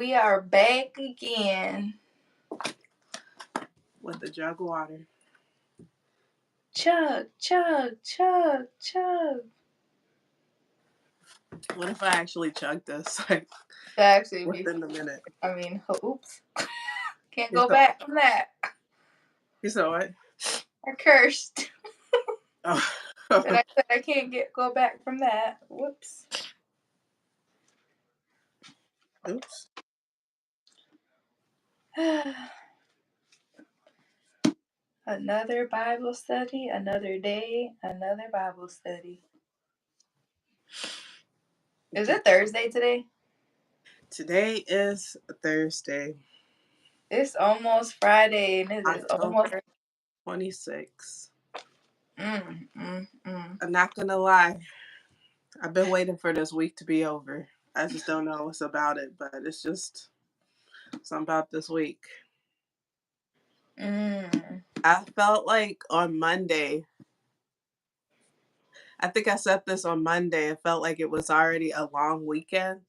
We are back again. With a jug of water. Chug, chug, chug, chug. What if I actually chug this like Actually, within a minute? I mean, oops. Can't go back from that. You saw what? I cursed. Oh. But I said I can't go back from that. Whoops. Oops. Another Bible study, another day, another Bible study. Is it Thursday today? Today is Thursday. It's almost Friday, and it is almost 26. I'm not gonna lie. I've been waiting for this week to be over. I just don't know what's about it, but it's just something about this week. I felt like on Monday, I think I said this on Monday, it felt like it was already a long weekend.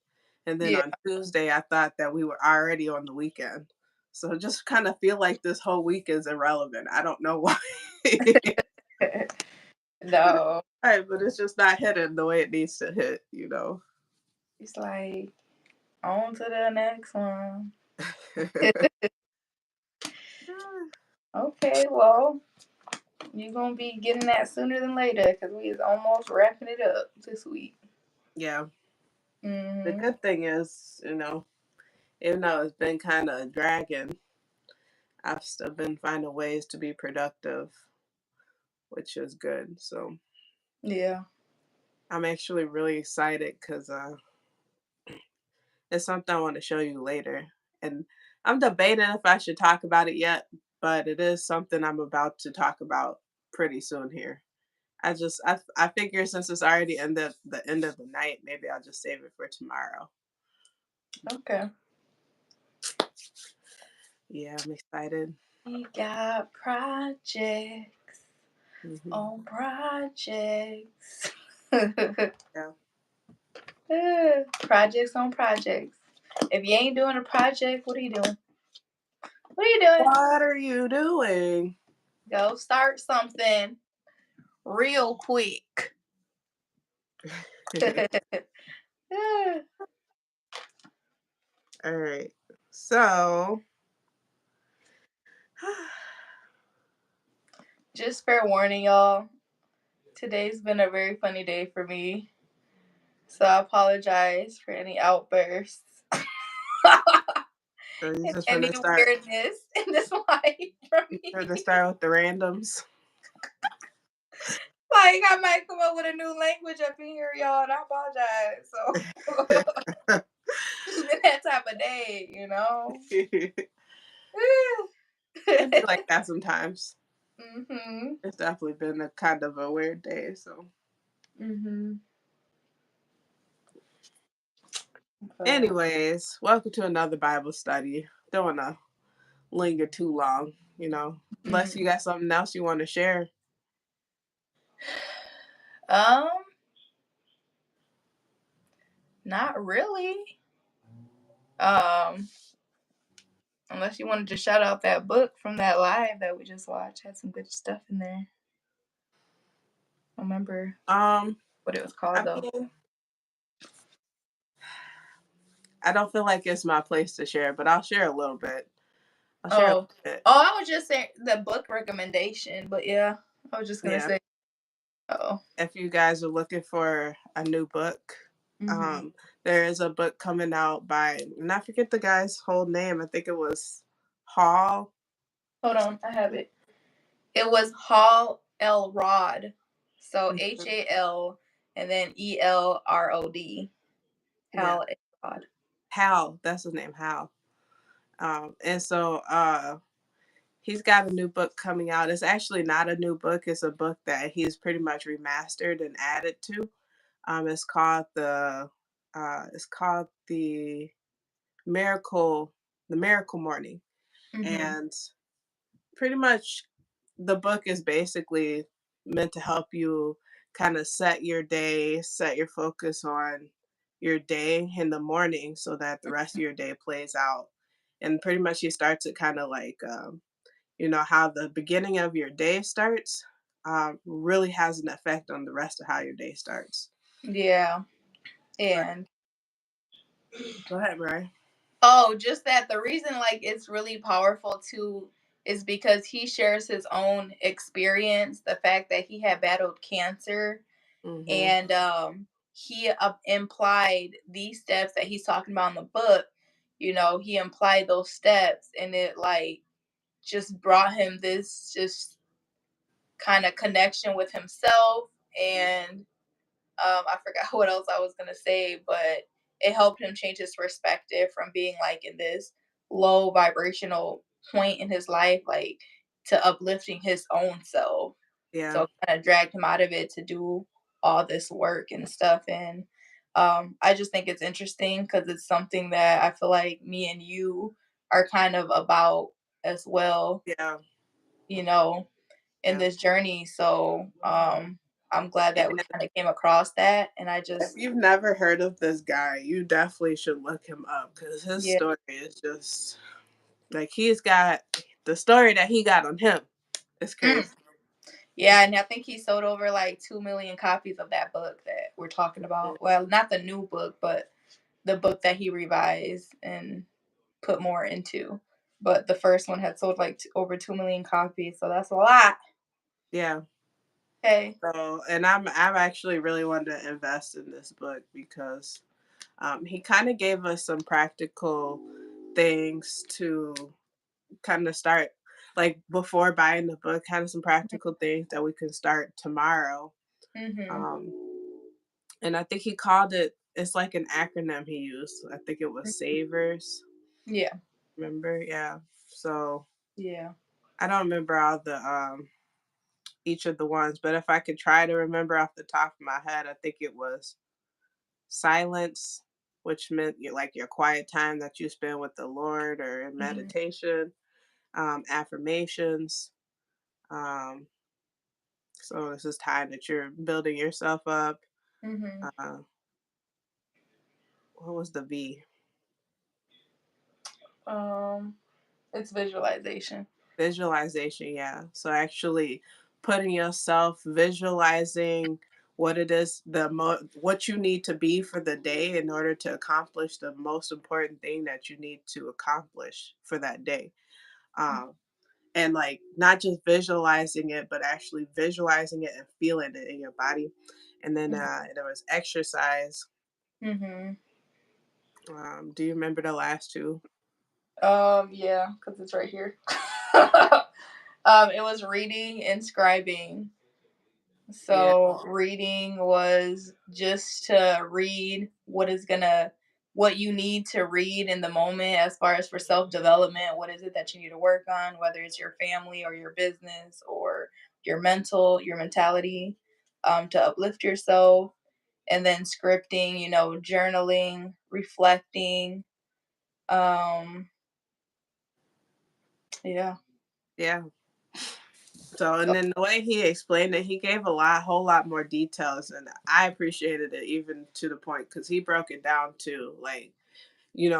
And then on Tuesday, I thought that we were already on the weekend. So just kind of feel like this whole week is irrelevant. I don't know why. No. Right, but it's just not hitting the way it needs to hit, you know. It's like, on to the next one. Okay, well, you're going to be getting that sooner than later because we is almost wrapping it up this week. Yeah. The good thing is, you know, even though it's been kind of dragging, I've still been finding ways to be productive, which is good. So, yeah. I'm actually really excited because it's something I want to show you later. And I'm debating if I should talk about it yet, but it is something I'm about to talk about pretty soon here. I figure since it's already the end of the night, maybe I'll just save it for tomorrow. Okay. Yeah, I'm excited. We got projects on projects. Yeah. Projects on projects. If you ain't doing a project, what are you doing? What are you doing? What are you doing? Go start something real quick. All right. So, just fair warning, y'all. Today's been a very funny day for me. So I apologize for any outbursts. Any weirdness in this life from me. You're gonna start with the randoms. Like, I might come up with a new language up in here, y'all, and I apologize. So, it's been that type of day, you know? It'd be like that sometimes. Mm-hmm. It's definitely been a kind of a weird day, so. Mm-hmm. Anyways, welcome to another Bible study. Don't want to linger too long, you know, unless you got something else you want to share. Not really. Unless you wanted to shout out that book from that live that we just watched. Had some good stuff in there. I remember what it was called though. I don't feel like it's my place to share, but I'll share a little bit. Oh, I was just saying the book recommendation, but yeah, I was just gonna say. If you guys are looking for a new book, there is a book coming out by, and I forget the guy's whole name. I think it was Hall. Hold on, I have it. It was Hal Elrod. So Hal and then Elrod. Hal Elrod. Hal, that's his name, Hal. And so he's got a new book coming out. It's actually not a new book. It's a book that he's pretty much remastered and added to. It's called the Miracle Morning. And pretty much the book is basically meant to help you kind of set your day, set your focus on your day in the morning so that the rest of your day plays out. And pretty much you start to kind of like, how the beginning of your day starts really has an effect on the rest of how your day starts. Yeah. But And go ahead, Mariah. oh, just that the reason like it's really powerful too is because he shares his own experience, the fact that he had battled cancer, Hmm. and he implied these steps that he's talking about in the book. He implied those steps, and it like just brought him this just kind of connection with himself. And I forgot what else I was gonna say, but it helped him change his perspective from being like in this low vibrational point in his life, like to uplifting his own self. Yeah, So kind of dragged him out of it to do all this work and stuff. And I just think it's interesting because it's something that I feel like me and you are kind of about as well, yeah, you know, in yeah. this journey. So I'm glad that we And kind of came across that. And I if just, you've never heard of this guy, you definitely should look him up because his yeah. story is just like he's got the story that he got on him. It's Mm. crazy. Yeah, and I think he sold over like 2 million copies of that book that we're talking about. Well, not the new book, but the book that he revised and put more into. But the first one had sold like over 2 million copies, so that's a lot. Yeah. Okay. So, and I'm actually really wanting to invest in this book because he kind of gave us some practical things to kind of start, like before buying the book, kind of some practical things that we can start tomorrow. Mhm. Um, and I think he called it. It's like an acronym he used. I think it was Savers. Yeah. Remember? Yeah. So Yeah. I don't remember all the each of the ones, but if I could try to remember off the top of my head, I think it was silence, which meant like your quiet time that you spend with the Lord or in Mhm. meditation, affirmations. Um, so this is time that you're building yourself up. Mhm. Uh, what was the V? Um, it's visualization. Visualization, yeah. So actually putting yourself visualizing what it is what you need to be for the day in order to accomplish the most important thing that you need to accomplish for that day. Um, and like not just visualizing it, but actually visualizing it and feeling it in your body. And then there was exercise. Mhm. Do you remember the last two? Yeah, because it's right here. It was reading and scribing. Yeah, So reading was just to read what you need to read in the moment as far as for self-development. What is it that you need to work on, whether it's your family or your business or your mentality, to uplift yourself. And then scripting, journaling, reflecting. Um, yeah. yeah. So, and then the way he explained it, he gave whole lot more details, and I appreciated it even to the point because he broke it down to like,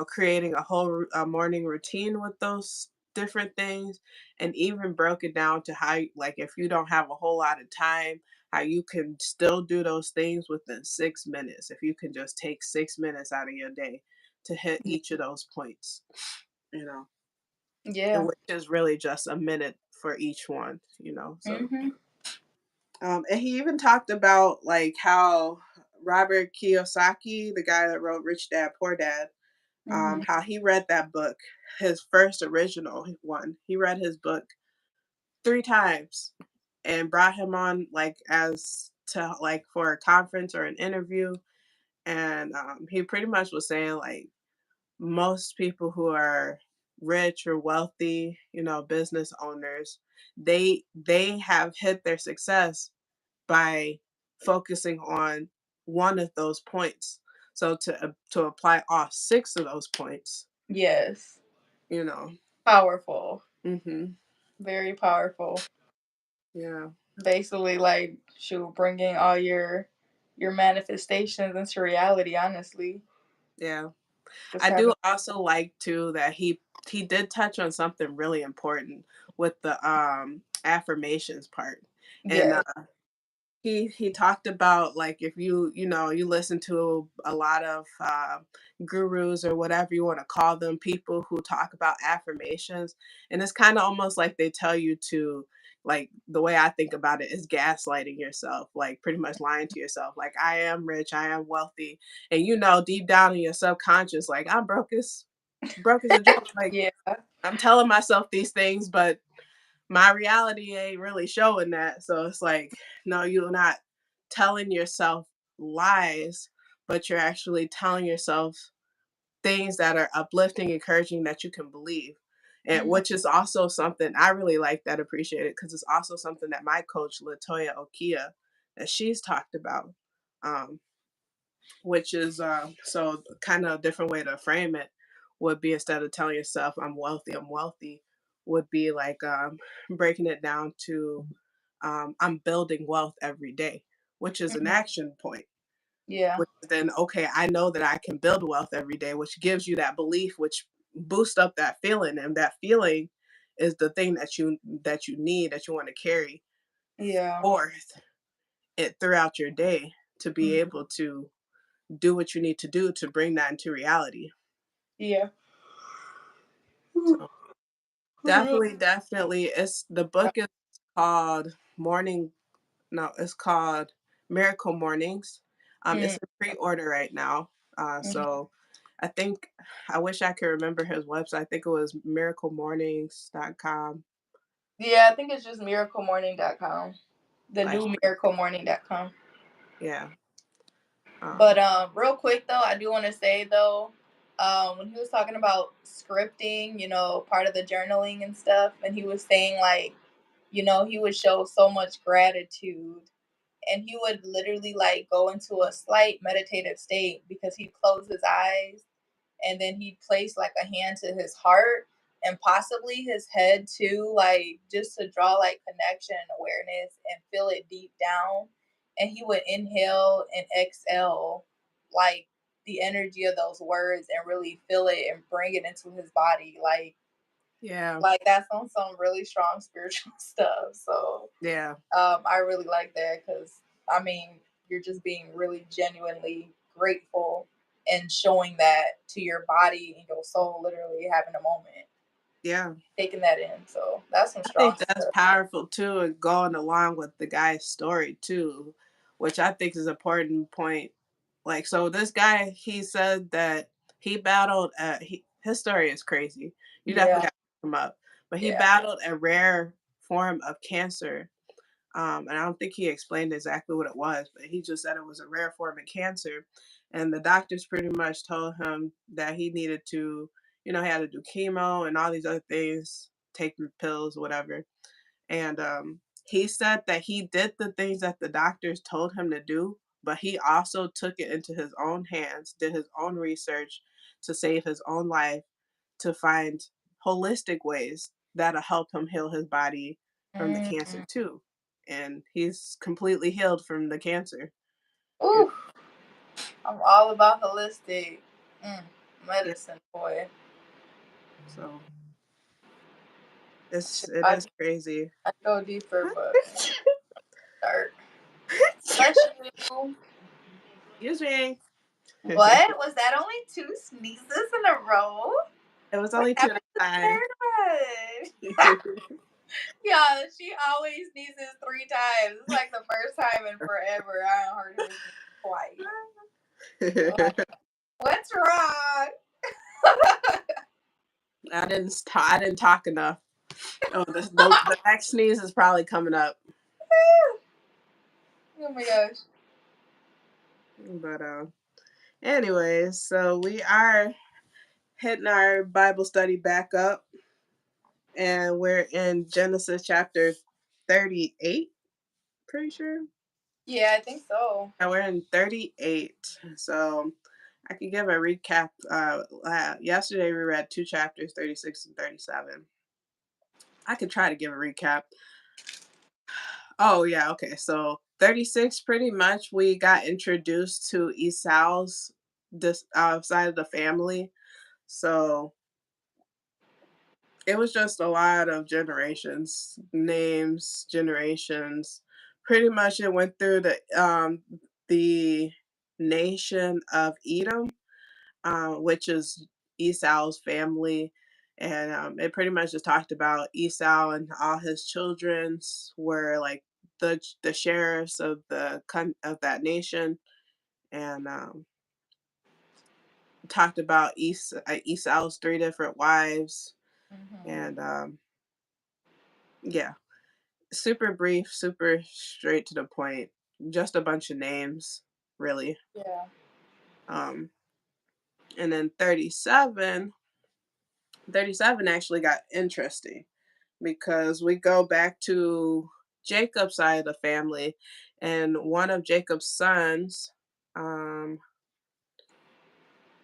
creating a morning routine with those different things, and even broke it down to how, like, if you don't have a whole lot of time, how you can still do those things within 6 minutes. If you can just take 6 minutes out of your day to hit each of those points, you know, and Yeah. which is really just a minute for each one. So Mhm. and he even talked about like how Robert Kiyosaki, the guy that wrote Rich Dad Poor Dad, Mhm. how he read that book, his first original one. He read his book 3 times and brought him on like as to like for a conference or an interview. And he pretty much was saying like most people who are rich or wealthy, business owners, they have hit their success by focusing on one of those points. So to apply all 6 of those points, Yes. you know. Powerful. Mhm. Very powerful. Yeah. Basically, like, shoot, bringing all your manifestations into reality, honestly. Yeah. Just I do having also like too that he did touch on something really important with the affirmations part. And yeah, he talked about like if you listen to a lot of gurus or whatever you want to call them, people who talk about affirmations, and it's kind of almost like they tell you to, like, the way I think about it is gaslighting yourself, like pretty much lying to yourself, like I am rich, I am wealthy, and deep down in your subconscious, like I'm broke as a joke, like yeah, I'm telling myself these things, but my reality ain't really showing that. So it's like, no, you're not telling yourself lies, but you're actually telling yourself things that are uplifting, encouraging, that you can believe. And mhm, which is also something I really like, that appreciate it, because it's also something that my coach Latoya Okia, that she's talked about. Um, which is so kind of a different way to frame it would be, instead of telling yourself I'm wealthy, would be like breaking it down to I'm building wealth every day, which is an mhm, action point. yeah, Which is then, okay, I know that I can build wealth every day, which gives you that belief, which boosts up that feeling, and that feeling is the thing that you need, that you want to carry yeah, forth it throughout your day, to be mhm, able to do what you need to do to bring that into reality. yeah. So definitely, it's the book is called Morning. No, it's called Miracle Mornings. It's Mm, in pre-order right now. mhm. So I think, I wish I could remember his website. I think it was miraclemornings.com. Yeah, I think it's just miraclemorning.com. The Like, new miraclemorning.com. yeah. But Um, real quick though, I do want to say though, when he was talking about scripting, part of the journaling and stuff, and he was saying like, he would show so much gratitude, and he would literally like go into a slight meditative state because he'd close his eyes, and then he'd place like a hand to his heart and possibly his head too, like just to draw like connection and awareness and feel it deep down. And he would inhale and exhale like the energy of those words and really feel it and bring it into his body. yeah, Like that's on some really strong spiritual stuff. So yeah, I really like that because I mean, you're just being really genuinely grateful and showing that to your body and your soul, literally having a moment, yeah. taking that in. So that's some I strong think that's stuff. powerful too, and going along with the guy's story too, which I think is an important point. Like, so this guy, he said that he battled. His story is crazy. You Yeah, definitely have to look him up. But he yeah. battled a rare form of cancer, and I don't think he explained exactly what it was, but he just said it was a rare form of cancer, and the doctors pretty much told him that he needed to, he had to do chemo and all these other things, take pills, whatever. And he said that he did the things that the doctors told him to do, but he also took it into his own hands, did his own research to save his own life, to find holistic ways that'll help him heal his body from the cancer Mm. too. And he's completely healed from the cancer. You Ooh, I'm all about holistic Yeah, medicine, boy. so Shit, it I is crazy. I go deeper, but start. Bless you. Excuse me. It What was that? Only two sneezes in a row? was What only two at happened a to the time. third one? Yeah, she always sneezes 3 times. It's like the first time in forever I don't heard her sneeze twice. Like, what's wrong? I didn't talk enough. Oh, the next sneeze is probably coming up. Oh my gosh. But anyways, so we are hitting our Bible study back up, and we're in Genesis chapter 38. Pretty sure. Yeah, I think so. And we're in 38. So I can give a recap. Yesterday we read two chapters, 36 and 37. I could try to give a recap. Oh yeah, okay. So 36, pretty much we got introduced to Esau's this side of the family. So it was just a lot of generations, names, generations. Pretty much it went through the nation of Edom, which is Esau's family. And it pretty much just talked about Esau and all his children's were like the sheriffs of of that nation, and talked about Esau's three different wives, Mhm. and yeah, super brief, super straight to the point, just a bunch of names, really. Yeah. Um, and then 37 actually got interesting because we go back to Jacob's side of the family, and um,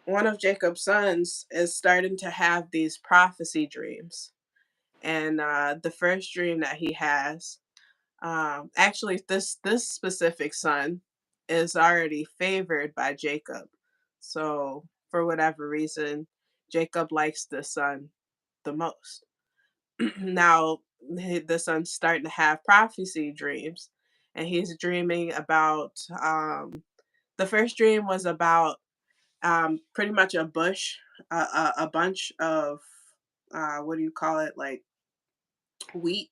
one of Jacob's sons is starting to have these prophecy dreams. And the first dream that he has, actually, this specific son is already favored by Jacob. So for whatever reason, Jacob likes this son the most. Now the son's starting to have prophecy dreams, and he's dreaming about the first dream was about pretty much a bush, a bunch of what do you call it, like wheat,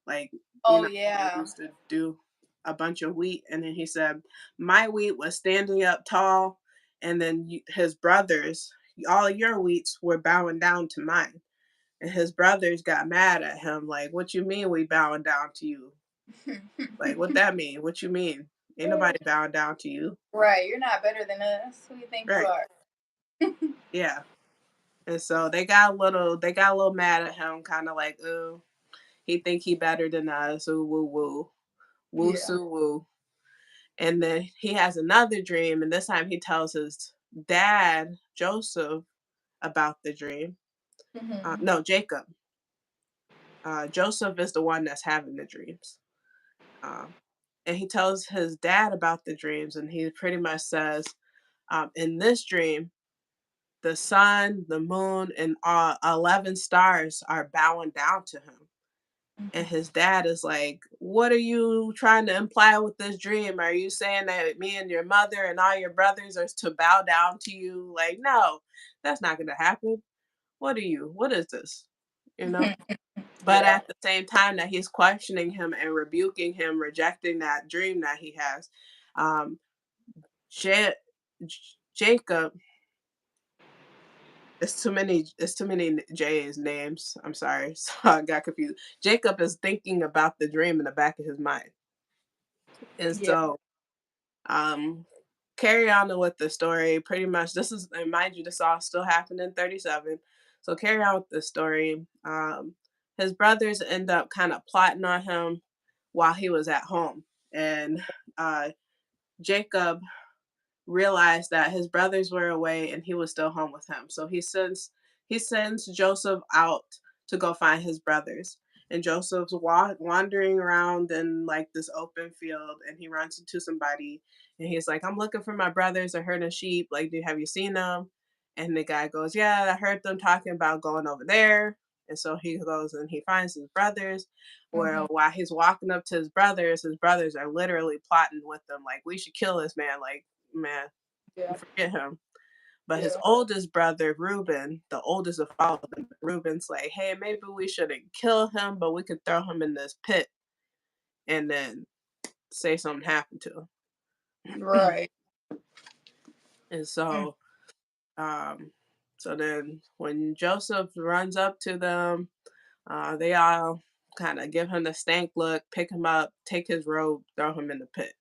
like Oh they yeah. used to do a bunch of wheat, and then he said my wheat was standing up tall, and then his brothers, all your wheats were bowing down to mine. And his brothers got mad at him, like, "What you mean we bowing down to you? Like, what that mean? What you mean? Ain't nobody bowing down to you." Right, you're not better than us. Who you think you Right. are? Yeah. And so they got a little mad at him, kind of like, "Oh, he think he better than us. Ooh, woo, woo, woo, Yeah. sue, woo." And then he has another dream, and this time he tells his dad, Joseph, about the dream. Mhm. No, Jacob. Joseph is the one that's having the dreams. Um, and he tells his dad about the dreams, and he pretty much says, in this dream, the sun, the moon, and 11 stars are bowing down to him. And Mhm. his dad is like, "What are you trying to imply with this dream? Are you saying that me and your mother and all your brothers are to bow down to you?" Like, no, that's not going to happen. What is this? You know? But Yeah. at the same time that he's questioning him and rebuking him, rejecting that dream that he has, um, Ja- Jacob, it's too many J's names. I'm sorry. So I got confused. Jacob is thinking about the dream in the back of his mind. And Yeah. so um carry on with the story. Pretty much this is, and mind you, this all still happened in 37. So carry on with the story. His brothers end up kind of plotting on him while he was at home. And uh Jacob realized that his brothers were away and he was still home with him. So he sends Joseph out to go find his brothers. And Joseph's wandering around in like this open field, and he runs into somebody, and he's like, "I'm looking for my brothers. They're herding sheep. Like, have you seen them?" And the guy goes, "Yeah, I heard them talking about going over there." And so he goes and he finds his brothers. Mhm. Well, while he's walking up to his brothers are literally plotting with them, like, "We should kill this man. Like, man, Yeah. forget him." But his Yeah. oldest brother, Reuben, the oldest of all of them, Reuben's like, "Hey, maybe we shouldn't kill him, but we could throw him in this pit and then say something happened to him." Right. And Mm. um, so then when Joseph runs up to them, they all kind of give him the stank look, pick him up, take his robe, throw him in the pit.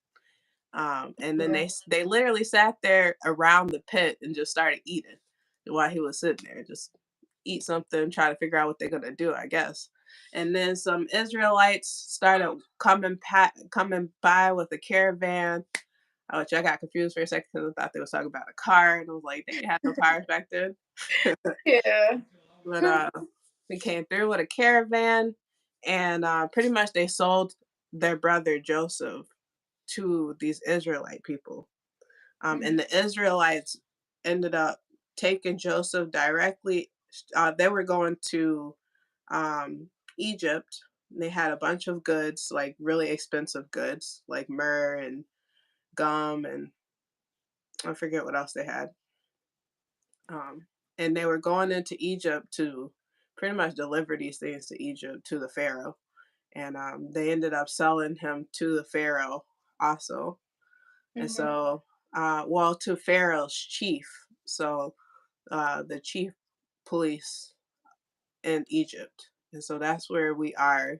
And then Yeah. they literally sat there around the pit and just started eating while he was sitting there. Just eat something, try to figure out what they're gonna do, I guess. And then some Israelites started coming by with a caravan, which I got confused for a second because I thought they was talking about a car, and I was like, they didn't have no cars back then. Yeah. But we came through with a caravan, and pretty much they sold their brother Joseph to these Israelite people. Mhm. And the Israelites ended up taking Joseph directly. They were going to Egypt. They had a bunch of goods, like really expensive goods, like myrrh and gum, and I forget what else they had. And they were going into Egypt to pretty much deliver these things to Egypt to the Pharaoh. And they ended up selling him to the Pharaoh also. And Mhm. so, well, to Pharaoh's chief. So the chief police in Egypt. And so that's where we are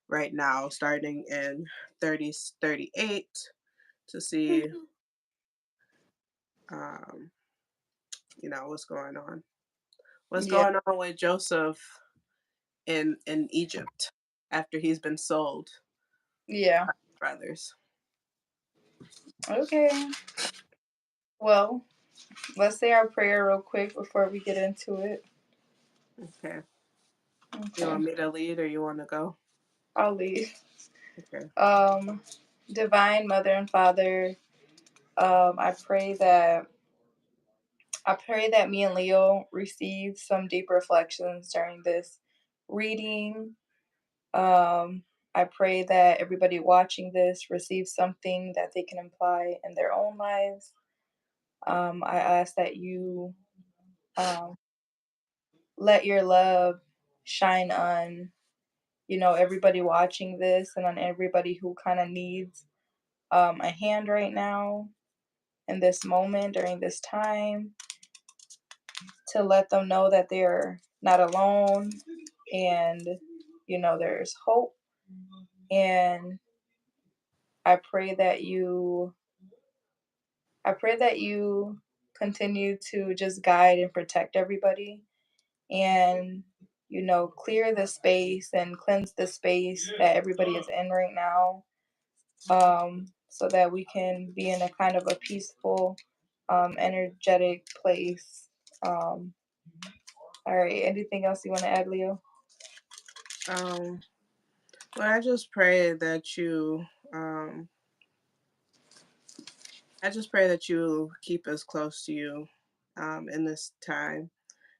right now, starting in 38 to see, Mhm. um, what's going on. What's Yeah. going on with Joseph in Egypt after he's been sold Yeah. by his brothers. Okay. Well, let's say our prayer real quick before we get into it. Okay. You Okay. want me to lead or you want to go? I'll lead. Okay. Um, Divine Mother and Father, I pray that me and Lleo receive some deep reflections during this reading. Um, I pray that everybody watching this receives something that they can apply in their own lives. I ask that you um, let your love shine on everybody watching this and on everybody who kind of needs a hand right now in this moment during this time, to let them know that they're not alone, and there's hope. And I pray that you continue to just guide and protect everybody, and clear the space and cleanse the space that everybody is in right now, so that we can be in a kind of a peaceful, energetic place. All right, anything else you want to add, Lleo? Um, well, I just pray that you keep us close to you in this time.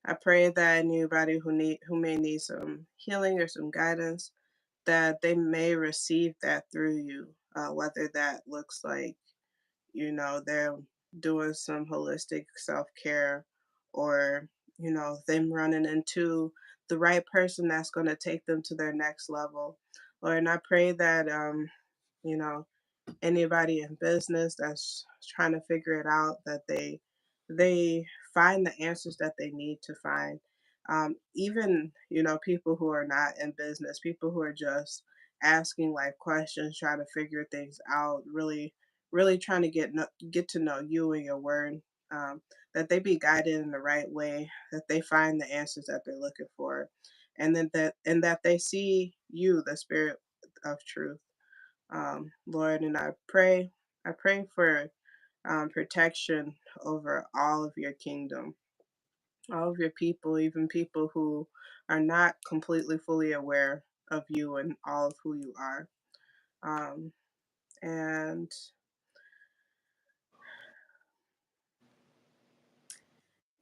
I pray that anybody who may need some healing or some guidance, that they may receive that through you, whether that looks like they're doing some holistic self-care, or them running into the right person that's going to take them to their next level. Lord, and I pray that you know anybody in business that's trying to figure it out, that they find the answers that they need to find. Even people who are not in business, people who are just asking like questions, trying to figure things out, really trying to get to know you and your word. um, that they be guided in the right way, that they find the answers that they're looking for, and then that they see you, the spirit of truth. Lord, and I pray for protection over all of your kingdom, all of your people, even people who are not completely fully aware of you and all of who you are. Um, and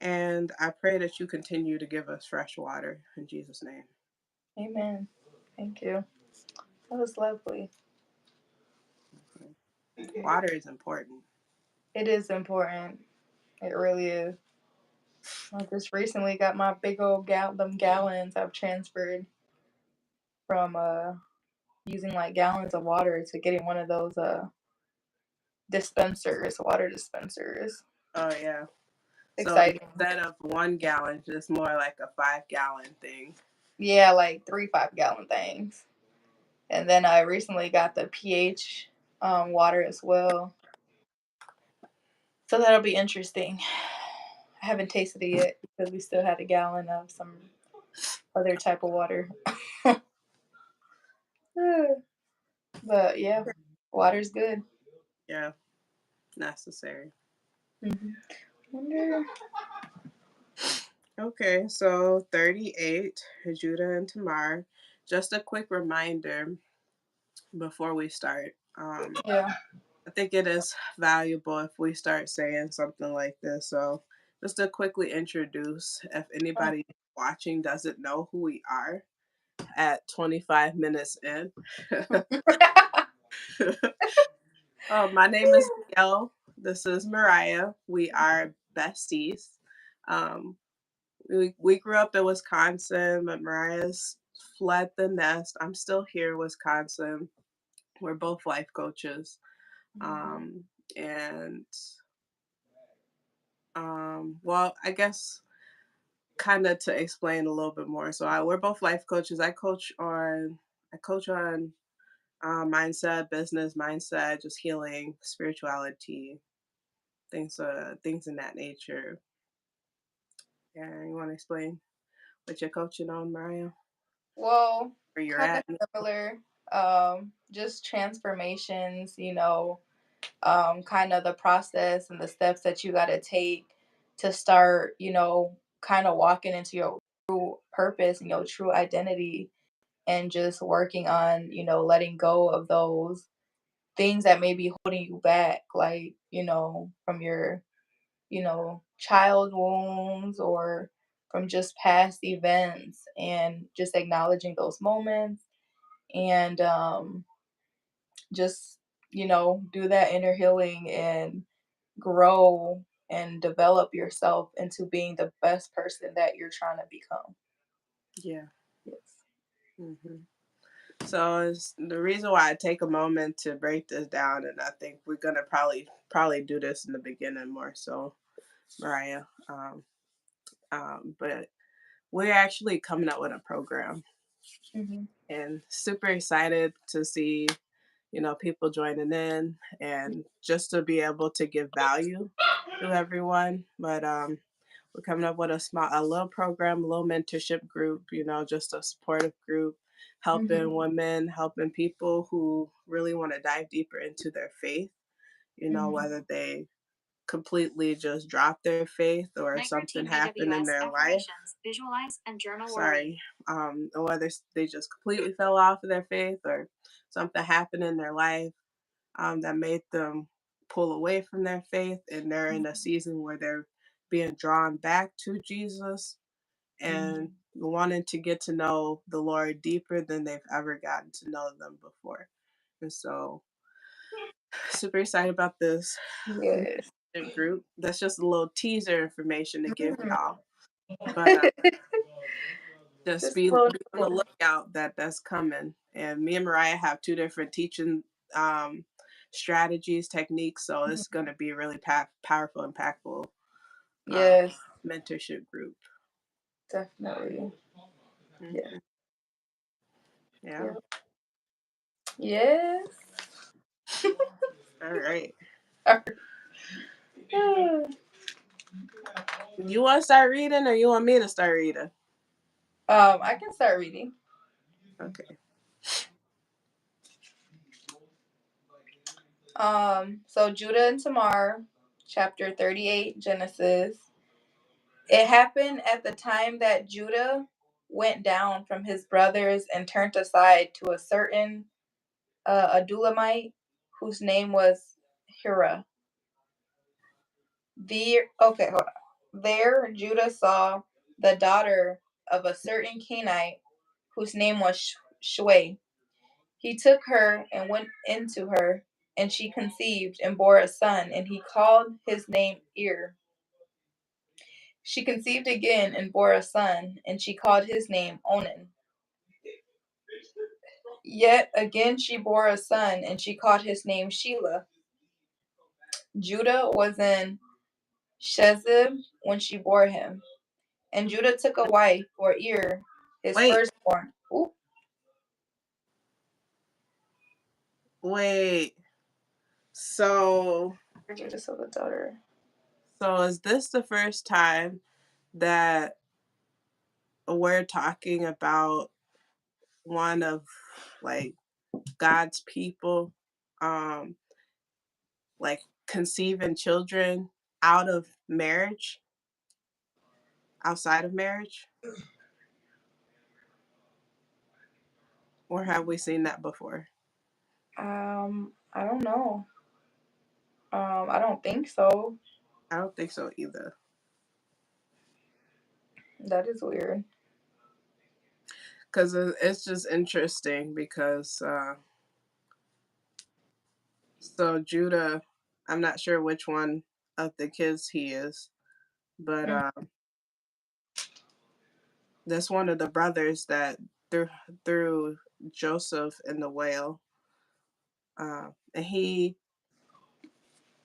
and I pray that you continue to give us fresh water in Jesus' name. Amen. Thank you. That was lovely. Water is important. It is important. It really is. I just recently got my big old them gallons I've transferred from using like gallons of water to getting one of those water dispensers. Oh yeah. So Exciting. instead of 1 gallon, just more like a 5 gallon thing. Yeah, like 3 5 gallon things. And then I recently got the pH water as well. So that'll be interesting. I haven't tasted it yet because we still had a gallon of some other type of water. But yeah, water's good. Yeah, necessary. Mm-hmm. Wonder. Okay, so 38, Judah and Tamar. Just a quick reminder before we start. Yeah. I think it is valuable if we start saying something like this. So, just to quickly introduce, if anybody watching doesn't know who we are at 25 minutes in, my name is Lleo. This is Mariah. We are besties. Um, we grew up in Wisconsin, but Mariah's fled the nest. I'm still here in Wisconsin. We're both life coaches. Um, and well, I guess kind of to explain a little bit more. So we're both life coaches. I coach on mindset, business mindset, just healing, spirituality, things in that nature. Yeah, you want to explain what you're coaching on, Mariah? Well, Where you're kind of at? similar. Just transformations, kind of the process and the steps that you got to take to start, kind of walking into your true purpose and your true identity, and just working on, letting go of those things that may be holding you back, like, from your, child wounds, or from just past events, and just acknowledging those moments, and just, do that inner healing and grow and develop yourself into being the best person that you're trying to become. Yeah. Yes. hmm So it's the reason why I take a moment to break this down, and I think we're gonna probably do this in the beginning more so, Mariah. But we're actually coming up with a program, Hmm. and super excited to see people joining in, and just to be able to give value to everyone. But we're coming up with a little program, a little mentorship group, just a supportive group, helping Hmm. women, helping people who really want to dive deeper into their faith, Hmm. whether they completely just drop their faith or something happened in their life. Visualize and journal. Sorry. Or whether they just completely fell off of their faith, or something happened in their life that made them pull away from their faith, and they're in a season where they're being drawn back to Jesus and wanting to get to know the Lord deeper than they've ever gotten to know them before. And so, super excited about this Yes. group. That's just a little teaser information to give Mhm. y'all. But just Just be a little on the lookout that's coming. And me and Mariah have two different teaching strategies, techniques. So it's going to be really powerful, impactful uh, Yes, mentorship group. definitely. Yeah. Mhm. Yeah. Yeah. Yes. All right. Yeah. You want to start reading, or you want me to start reading? I can start reading. Okay. So Judah and Tamar, chapter 38, Genesis. It happened at the time that Judah went down from his brothers and turned aside to a certain Adulamite whose name was Hira. Hold on. There Judah saw the daughter of a certain Kenite whose name was Shway. He took her and went into her, and she conceived and bore a son, and he called his name Ir. She conceived again and bore a son, and she called his name Onan. Yet again she bore a son, and she called his name Shelah. Judah was in Shezib when she bore him, and Judah took a wife for Ir, his Wait, firstborn. Ooh, wait. So, Judah saw the daughter. is this the first time that we're talking about one of, like, God's people, um, like, conceiving children out of marriage, outside of marriage? Or have we seen that before? I don't know. I don't think so. I don't think so either. That is weird. Because it's just interesting because so Judah, I'm not sure which one of the kids he is, but Mm. that's one of the brothers that threw Joseph in the whale. And he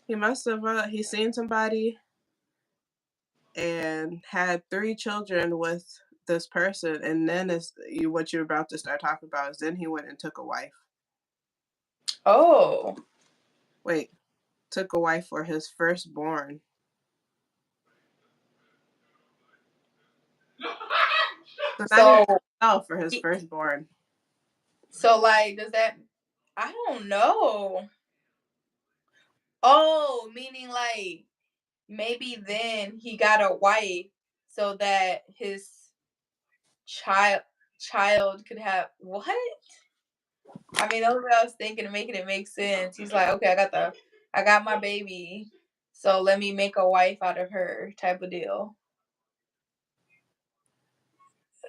must have he seen somebody and had 3 children with this person, and then what you're about to start talking about is then he went and took a wife. Oh, Wait, took a wife for his firstborn. So not even so himself, for his he- firstborn. so like, does that? I don't know. Oh, meaning like maybe then he got a wife so that his child child could have what? I mean, that's what I was thinking to making it make sense. He's like, okay, I got my baby, so let me make a wife out of her, type of deal.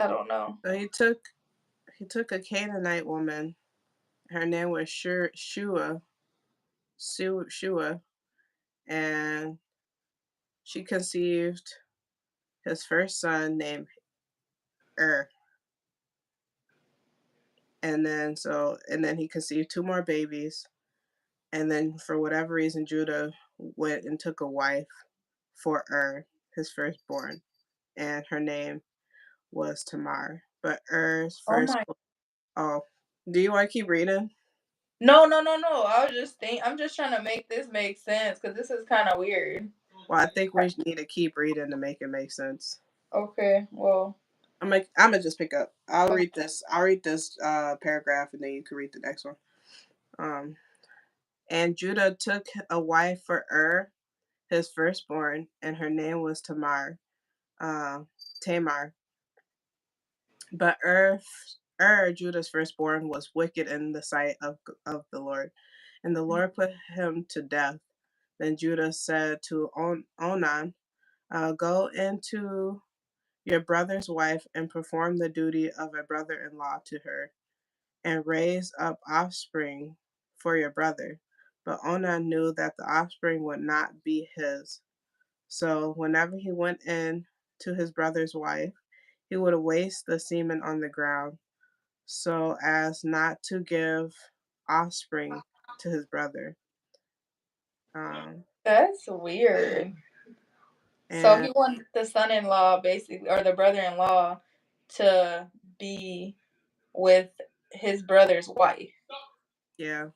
I don't know. So he took a Canaanite woman. Her name was Shua, and she conceived his first son named Er. And then he conceived 2 more babies. And then for whatever reason, Judah went and took a wife for his firstborn, and her name was Tamar. But Er's Oh first, my. oh, do you want to keep reading? No, no, no, no. I'm just trying to make this make sense because this is kind of weird. Well, I think we need to keep reading to make it make sense. Okay, well, I'm gonna just pick up. I'll okay. read this. I'll read this paragraph, and then you can read the next one. Um, and Judah took a wife for his firstborn, and her name was uh, Tamar. But Judah's firstborn, was wicked in the sight of the Lord, and the Lord put him to death. Then Judah said to Onan, "Go into your brother's wife and perform the duty of a brother-in-law to her, and raise up offspring for your brother." But Onan knew that the offspring would not be his. So whenever he went in to his brother's wife, he would waste the semen on the ground, so as not to give offspring to his brother. Um, That's weird. So and he wanted the son-in-law, basically, or the brother-in-law, to be with his brother's wife. yeah,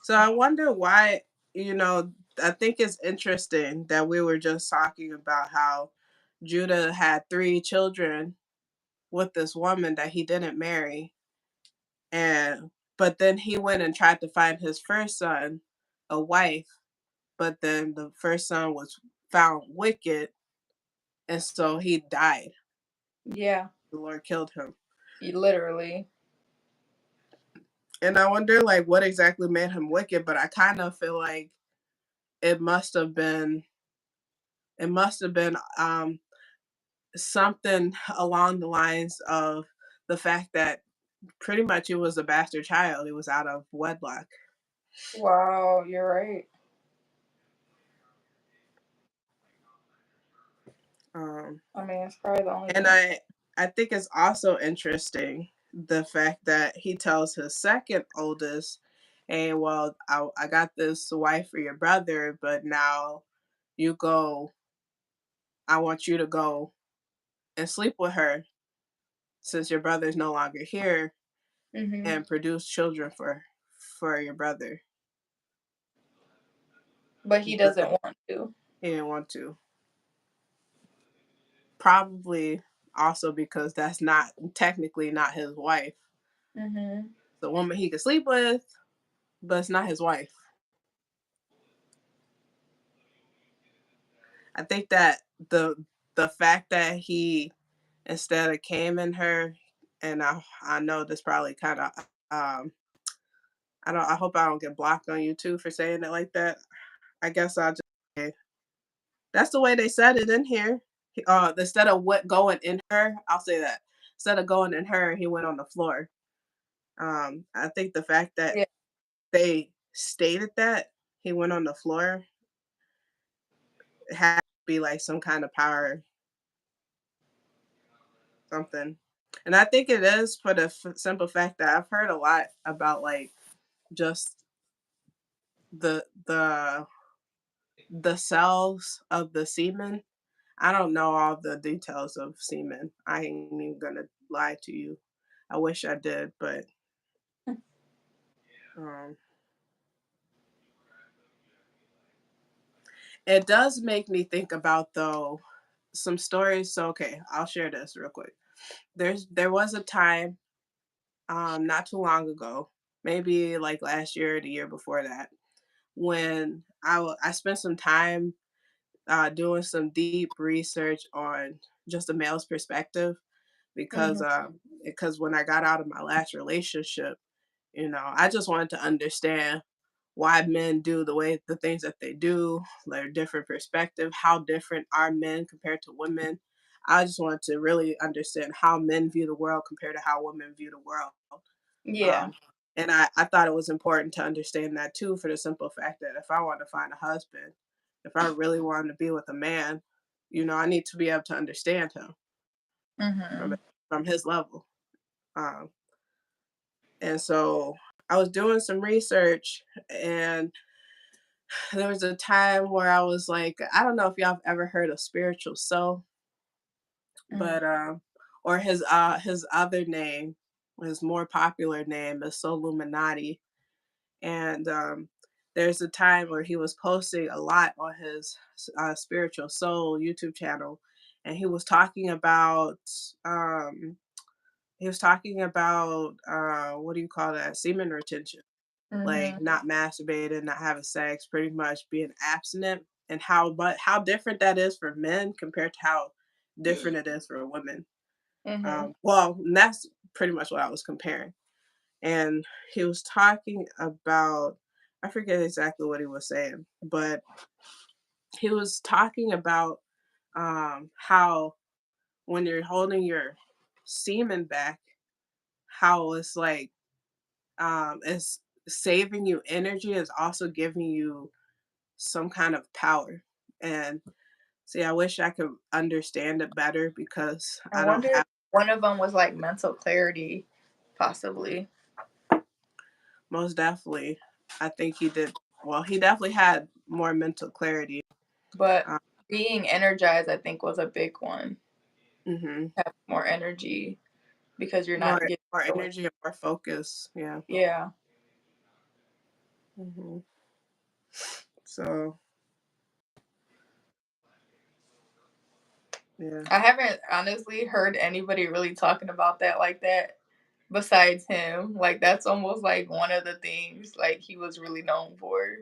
so I wonder why, I think it's interesting that we were just talking about how Judah had 3 children with this woman that he didn't marry, and but then he went and tried to find his first son a wife, but then the first son was found wicked, and so he died. Yeah, The Lord killed him. literally. And I wonder like what exactly made him wicked, but I kind of feel like it must have been it must have been something along the lines of the fact that pretty much it was a bastard child. It was out of wedlock. Wow, you're right. Um, I mean, it's probably the only and thing. I think it's also interesting the fact that he tells his second oldest, "Hey, well, I got this wife for your brother, but now you go. I want you to go and sleep with her since your brother's no longer here, Hmm. and produce children for your brother." But he But doesn't want to. he didn't want to. Probably also because that's not technically not his wife. Hmm. The woman he could sleep with, but it's not his wife. I think that the fact that he instead of came in her, and I know this probably kind of I hope I don't get blocked on YouTube for saying it like that. I guess I'll just say that's the way they said it in here. Instead of what going in her, I'll say that. Instead of going in her, he went on the floor. I think the fact that Yeah. they stated that he went on the floor had to be like some kind of power, something. And I think it is for the simple fact that I've heard a lot about like just the the cells of the semen. I don't know all the details of semen. I ain't even gonna lie to you. I wish I did, but um, it does make me think about though some stories. So okay, I'll share this real quick. There was a time not too long ago, maybe like last year or the year before that, when I spent some time doing some deep research on just a male's perspective because Mhm. uh, because when I got out of my last relationship, you know, I just wanted to understand why men do the things that they do, their different perspective, how different are men compared to women. I just wanted to really understand how men view the world compared to how women view the world. Yeah. Um, and I thought it was important to understand that too, for the simple fact that if I want to find a husband, if I really want to be with a man, you know, I need to be able to understand him from Mhm. from his level. Um, and so I was doing some research, and there was a time where I was like, I don't know if y'all have ever heard of spiritual soul, Mhm. but or his other name, his more popular name is Soul Illuminati. And there's a time where he was posting a lot on his spiritual soul YouTube channel, and um he was talking about what do you call that, semen retention, like Mhm. not masturbating, not having sex, pretty much being abstinent, and how different that is for men compared to how different it is for women. Mhm. Well, and that's pretty much what I was comparing. And he was talking about, I forget exactly what he was saying, but he was talking about how when you're holding your semen back, how it's like it's saving you energy, is also giving you some kind of power. And see, I wish I could understand it better because I I don't wonder if have, one of them was like mental clarity, possibly. most definitely. I think he did. Well, he definitely had more mental clarity. But Uh, being energized, I think, was a big one. hmm Have more energy because you're More not getting more so much. energy and more focus. Yeah. Yeah. hmm So yeah. I haven't honestly heard anybody really talking about that like that besides him. Like that's almost like one of the things like he was really known for.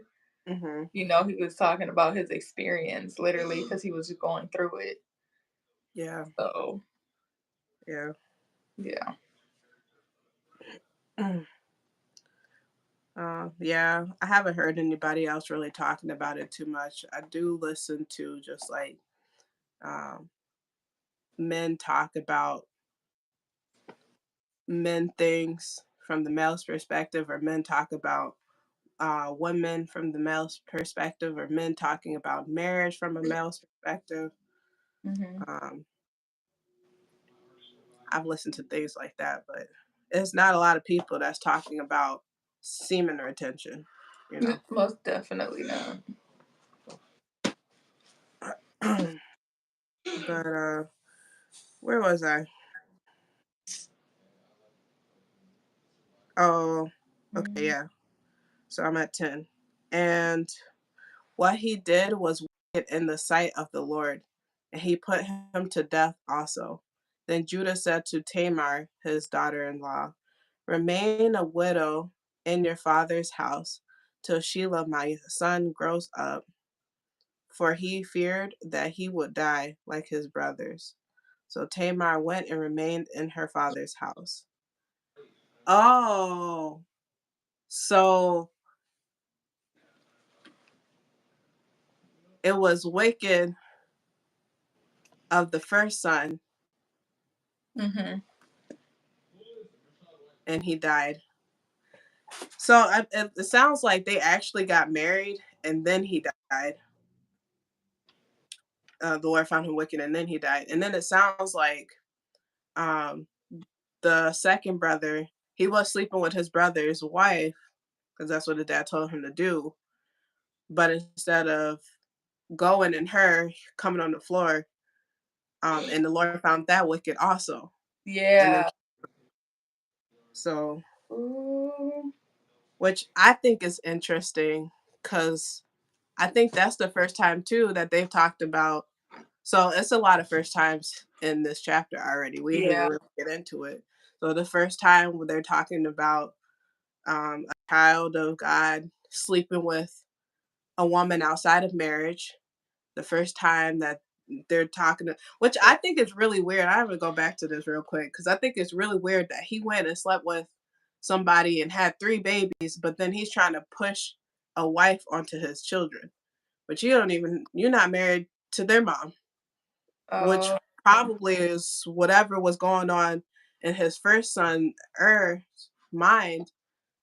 hmm You know, he was talking about his experience literally because he was going through it. Yeah. So, Yeah. yeah. Yeah, I haven't heard anybody else really talking about it too much. I do listen to just like um, men talk about men things from the male's perspective, or men talk about women from the male's perspective, or men talking about marriage from a male's perspective. Mhm. Um, I've listened to things like that, but it's not a lot of people that's talking about semen retention, you know. Most definitely not. But where was I? Oh, okay, Mhm. yeah. So I'm at 10. And what he did was wicked in the sight of the Lord, and he put him to death also. Then Judah said to Tamar, his daughter in law, remain a widow in your father's house till Shelah, my son, grows up, for he feared that he would die like his brothers. So Tamar went and remained in her father's house. Oh, So it was wicked of the first son, Mhm. and he died. So it sounds like they actually got married, and then he died. The Lord found him wicked, and then he died. And then it sounds like um, the second brother, he was sleeping with his brother's wife because that's what the dad told him to do. But instead of going and her coming on the floor, and the Lord found that wicked also, and then Yeah. so, Ooh. which I think is interesting because I think that's the first time too that they've talked about. So it's a lot of first times in this chapter already. We didn't even Yeah. really get into it. So the first time when they're talking about a child of God sleeping with a woman outside of marriage, the first time that they're talking to, which I think is really weird. I have to go back to this real quick because I think it's really weird that he went and slept with somebody and had 3 babies, but then he's trying to push a wife onto his children. But you're not married to their mom, which Oh. probably is whatever was going on in his first son Er's mind,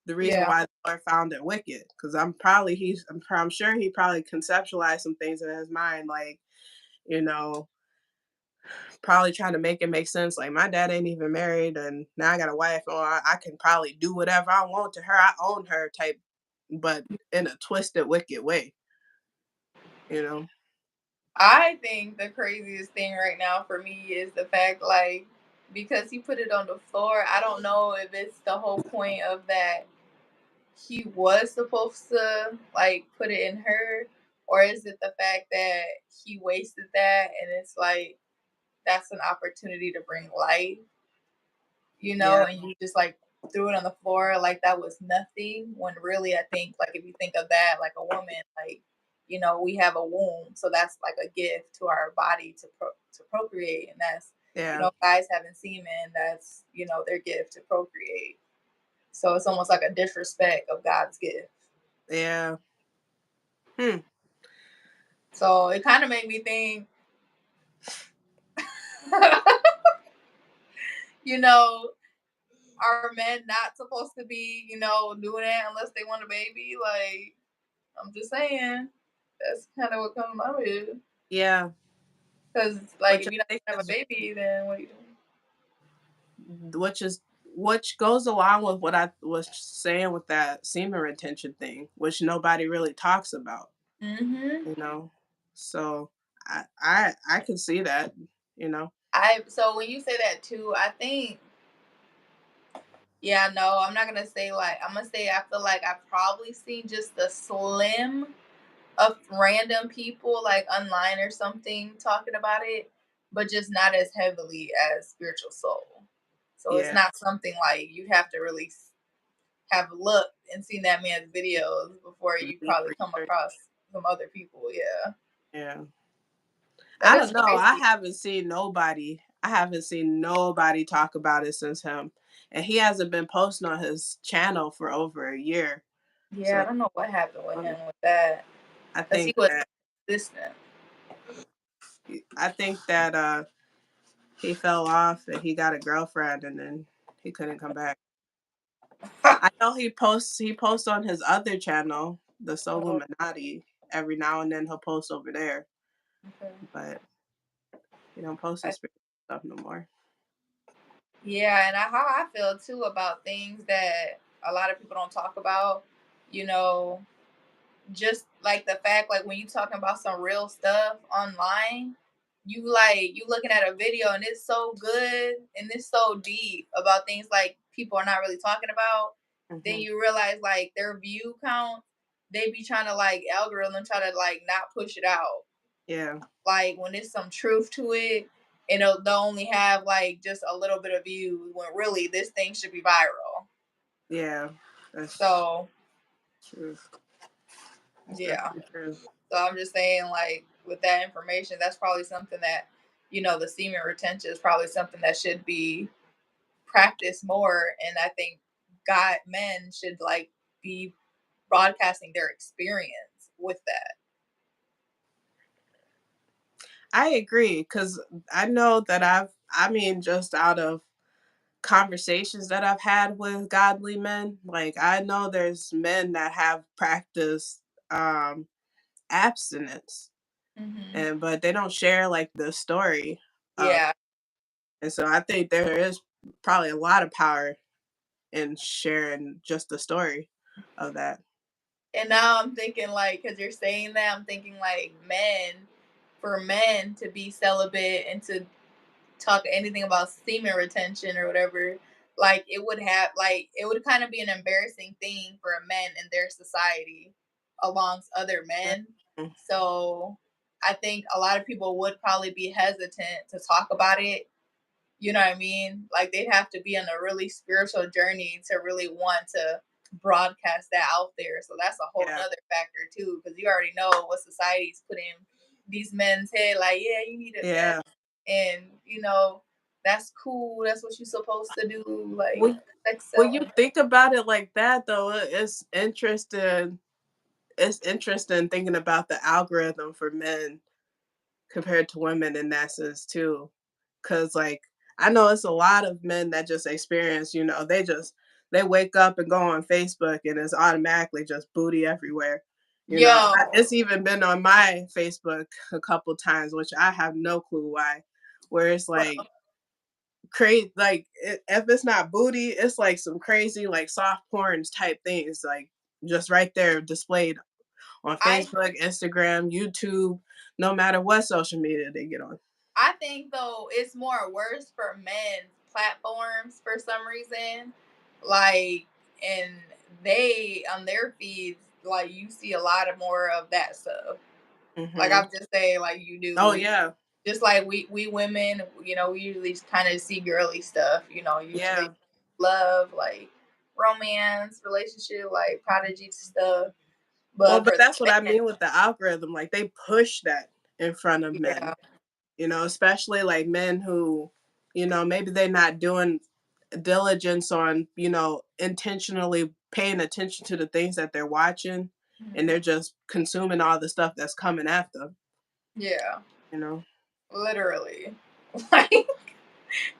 the reason Yeah. why the Lord found it wicked. Because I'm sure he probably conceptualized some things in his mind, like, you know, probably trying to make it make sense. Like, my dad ain't even married, and now I got a wife, or I can probably do whatever I want to her. I own her type, but in a twisted, wicked way, you know? I think the craziest thing right now for me is the fact, like, because he put it on the floor, I don't know if it's the whole point of that he was supposed to, like, put it in her, or is it the fact that he wasted that and it's like that's an opportunity to bring life, Yeah, and you just like threw it on the floor like that was nothing. When really, I think like if you think of that like a woman, like we have a womb, so that's like a gift to our body to procreate, and that's yeah, guys having semen, that's their gift to procreate. So it's almost like a disrespect of God's gift. yeah. Hmm. So it kind of made me think, you know, are men not supposed to be, doing that unless they want a baby? Like, I'm just saying. That's kind of what comes to my head. Yeah, Because, like, which if I you don't think have a is baby, then what are you which is which goes along with what I was saying with that semen retention thing, which nobody really talks about, doing? Mm-hmm. you know. So I can see that, you know. So when you say that too, I think, yeah, no, I'm not gonna say like I'm gonna say I feel like I've probably seen just the slim of random people like online or something talking about it, but just not as heavily as spiritual soul. So it's Yeah, not something like you have to really have looked and seen that man's videos before you deep probably come research. across some other people. Yeah, Yeah. that I is don't know. crazy. I haven't seen nobody talk about it since him. And he hasn't been posting on his channel for over a year. Yeah, So I don't know what happened with him um, with that I because he think was that consistent. I think that he fell off and he got a girlfriend and then he couldn't come back. I know he posts on his other channel, the Soul Oh, Illuminati. Every now and then he'll post over there, okay. but he don't post his spiritual stuff no more. Yeah, and how I feel too about things that a lot of people don't talk about, you know, just like the fact, like when you talking about some real stuff online, you looking at a video and it's so good and it's so deep about things like people are not really talking about. Then Hmm. you realize like their view count, they be trying to like algorithm try to like not push it out. Yeah, Like when there's some truth to it, and they'll only have like just a little bit of views when really this thing should be viral. yeah, that's So true. That's yeah. definitely true. So I'm just saying, like, with that information, that's probably something that, the semen retention is probably something that should be practiced more. And I think God, men should like be broadcasting their experience with that. I agree because I know that I mean, just out of conversations that I've had with godly men, like I know there's men that have practiced abstinence, Hmm. and but they don't share like the story of, Yeah. and so I think there is probably a lot of power in sharing just the story of that. And now I'm thinking like, because you're saying that, I'm thinking like for men to be celibate and to talk anything about semen retention or whatever, like it would kind of be an embarrassing thing for a men in their society amongst other men. Mhm. So I think a lot of people would probably be hesitant to talk about it. You know what I mean? Like they'd have to be on a really spiritual journey to really want to broadcast that out there. So that's a whole Yeah, nother factor too, because you already know what society's putting these men's head. Like, yeah, you need it, yeah. and that's cool. That's what you're supposed to do. Like When sex when you selling. think about it like that, though, it's interesting. It's interesting thinking about the algorithm for men compared to women in that sense too. Cause like I know it's a lot of men that just experience, they wake up and go on Facebook and it's automatically just booty everywhere. Yo, It's even been on my Facebook a couple times, which I have no clue why. Where it's like well, crazy, like if it's not booty, it's like some crazy like soft porns type things, like just right there displayed on I Facebook, Instagram, YouTube, no matter what social media they get on. I think though it's more worse for men's platforms for some reason. Like, and they on their feeds, like you see a lot of more of that stuff. Like Hmm. I'm just saying, like you Oh do. yeah, Just like we women, we usually kind of see girly stuff. Usually yeah. love, like romance, relationship, like prodigy stuff. Well, But but for the that's what I men, mean with the algorithm. Like they push that in front of men. yeah, Especially like men who, maybe they're not doing diligence on, intentionally paying attention to the things that they're watching, and they're mhm, just consuming all the stuff that's coming at them, yeah, you know. literally. Like,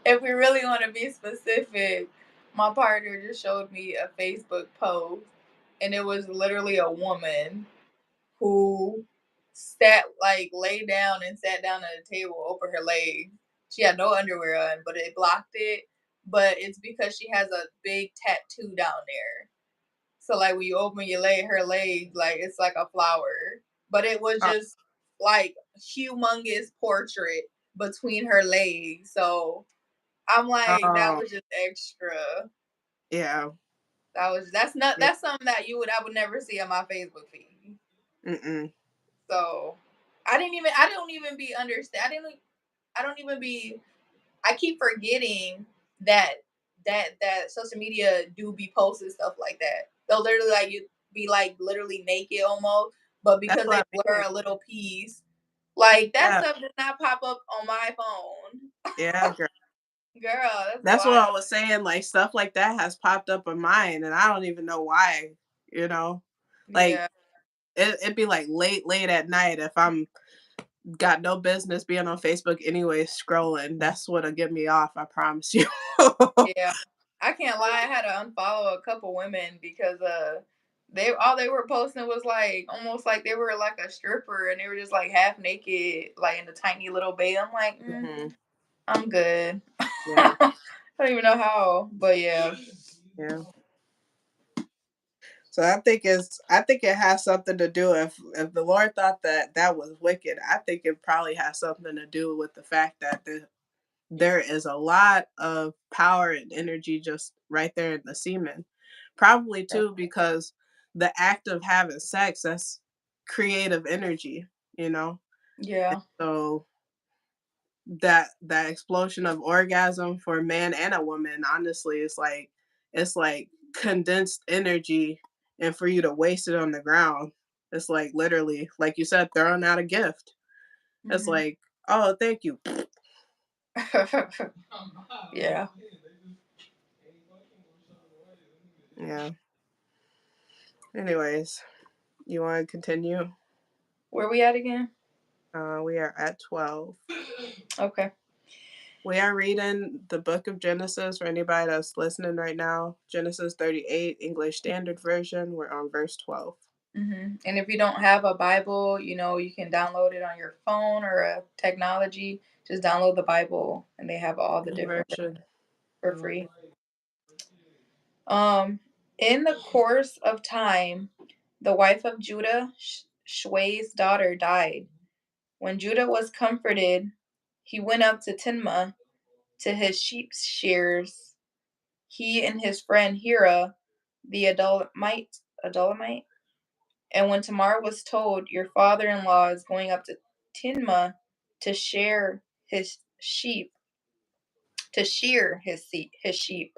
if we really want to be specific, my partner just showed me a Facebook post, and it was literally a woman who laid down and sat down at a table over her legs. She had no underwear on, but it blocked it. But it's because she has a big tattoo down there. So like when you open her leg, like it's like a flower. But it was Oh, just like humongous portrait between her legs. So I'm like, that oh was just extra. yeah. Yeah. That's something that I would never see on my Facebook feed. Mm-mm. So I don't even be understand. I don't even be. I keep forgetting that that social media do be posting stuff like that. They'll literally like you be like literally naked almost, but That's because they what I blur mean. a little piece, like that Yeah, stuff does not pop up on my phone. yeah, girl. Girl, that's That's what I wild. was saying. Like stuff like that has popped up in mine, and I don't even know why. You know, like Yeah, it'd be like late at night if I'm got no business being on Facebook anyway, scrolling. That's what'll get me off. I promise you. yeah. I can't lie. I had to unfollow a couple women because they all they were posting was like almost like they were like a stripper and they were just like half naked, like in a tiny little bed. I'm like, Hmm. I'm good. Yeah, I don't even know how, but yeah, yeah. So I think it has something to do if the Lord thought that that was wicked. I think it probably has something to do with the fact that there is a lot of power and energy just right there in the semen. Probably too because the act of having sex, that's creative energy, you know. yeah, So that explosion of orgasm for a man and a woman, honestly, it's like condensed energy, and for you to waste it on the ground, it's like literally, like you said, throwing out a gift. It's hmm like, oh, thank you. yeah. Yeah. Anyways, you want to continue? Where we at again? We are at 12. Okay. We are reading the book of Genesis for anybody that's listening right now. Genesis 38, English Standard Version. We're on verse 12. And if you don't have a Bible, you can download it on your phone or a technology. Just download the Bible, and they have all the different Version. for free. In the course of time, the wife of Judah, Shuai's daughter, died. When Judah was comforted, he went up to Timnah to his sheep shears. He and his friend Hira, the Adullamite. And when Tamar was told, "Your father-in-law is going up to Timnah to shear his sheep, his sheep,"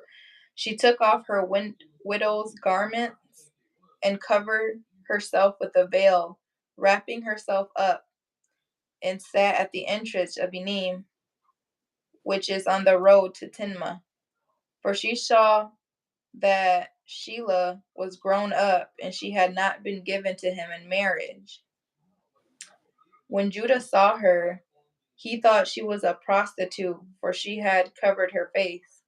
she took off her widow's garments and covered herself with a veil, wrapping herself up, and sat at the entrance of Enim, which is on the road to Timnah. For she saw that Shelah was grown up, and she had not been given to him in marriage. When Judah saw her, he thought she was a prostitute, for she had covered her face.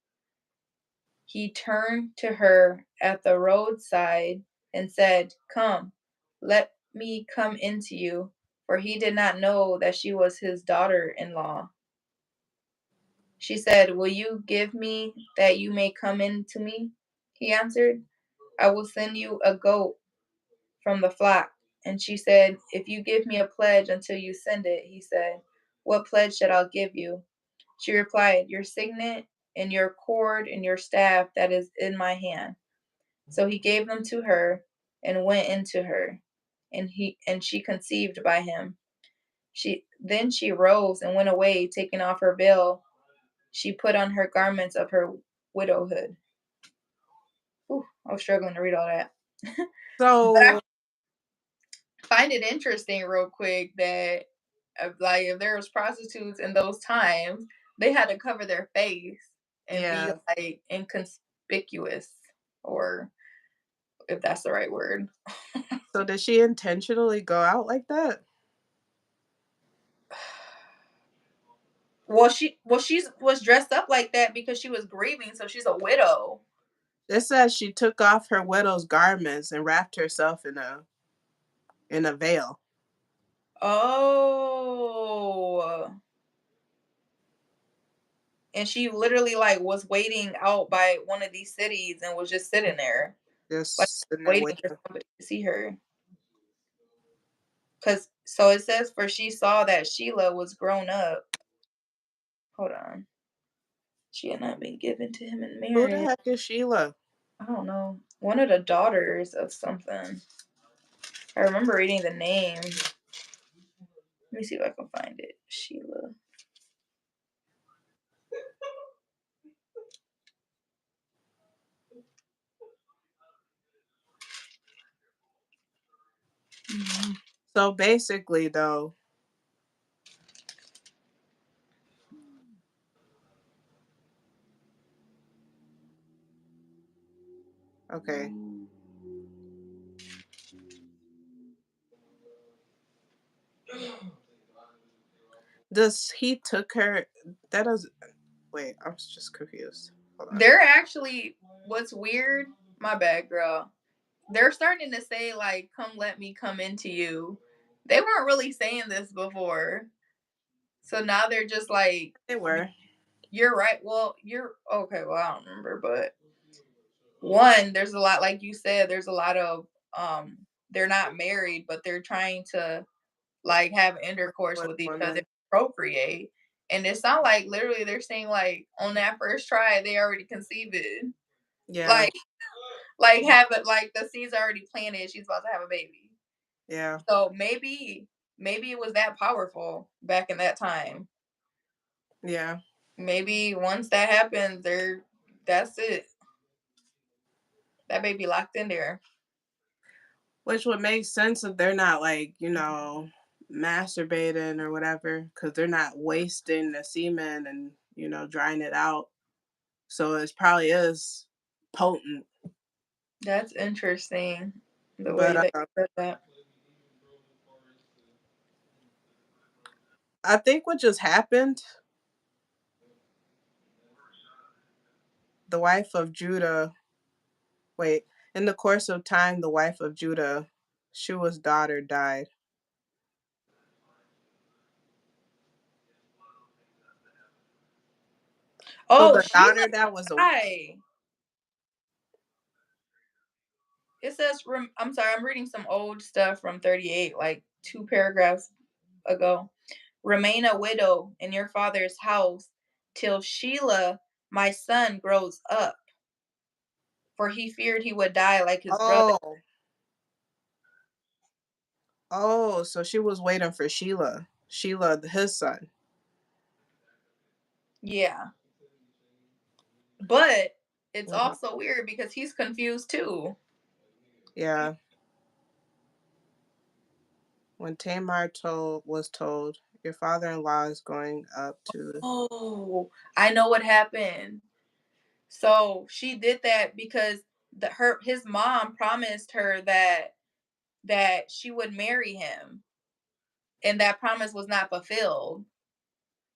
He turned to her at the roadside and said, "Come, let me come into you," for he did not know that she was his daughter-in-law. She said, "Will you give me that you may come in to me?" He answered, "I will send you a goat from the flock." And she said, "If you give me a pledge until you send it." He said, "What pledge should I give you?" She replied, "Your signet and your cord and your staff that is in my hand." So he gave them to her and went into her, and she conceived by him. She rose and went away, taking off her veil. She put on her garments of her widowhood. Ooh, I was struggling to read all that. But I So, find it interesting, real quick, that if there was prostitutes in those times, they had to cover their face and be yeah. like inconspicuous, or if that's the right word. So, did she intentionally go out like that? She was dressed up like that because she was grieving, so she's a widow. It says she took off her widow's garments and wrapped herself in a veil. Oh. And she literally like was waiting out by one of these cities and was just sitting there, like Just sitting there waiting for waiting. somebody to see her. Cause so it says, for she saw that Sheila was grown up. Hold on. She had not been given to him in Who the marriage. heck is Sheila? I don't know. One of the daughters of something. I remember reading the name. Let me see if I can find it. Sheila. Mhm. So basically, though, okay. Does he took her? That does. Wait, I'm just confused. Hold on. They're actually, what's weird, my bad, girl. They're starting to say, like, "Come, let me come into you." They weren't really saying this before. So now they're just like, They were. "You're right." Well, you're okay. Well, I don't remember, but one, there's a lot, like you said, there's a lot of, they're not married, but they're trying to like have intercourse With with each other, women. procreate. And it's not like literally they're saying like on that first try they already conceived it. Yeah. Like like have it, like the seeds already planted, she's about to have a baby. Yeah. So maybe it was that powerful back in that time. Yeah. Maybe once that happens, that's it. That baby locked in there. Which would make sense if they're not like, masturbating or whatever, because they're not wasting the semen and, drying it out. So it probably is potent. That's interesting. The way But that you said that. I think what just happened, the wife of Judah, wait, in the course of time, the wife of Judah, Shua's daughter, died. So Oh, the Sheila daughter that was a died. It says, I'm sorry, I'm reading some old stuff from 38, like 2 paragraphs ago. Remain a widow in your father's house till Sheila, my son, grows up, for he feared he would die like his brother. oh oh, so she was waiting for Sheila, his son. Yeah. But it's Mhm. also weird because he's confused too. Yeah. When Tamar was told, your father-in-law is going up to. Oh, I know what happened. So she did that because his mom promised her that she would marry him, and that promise was not fulfilled.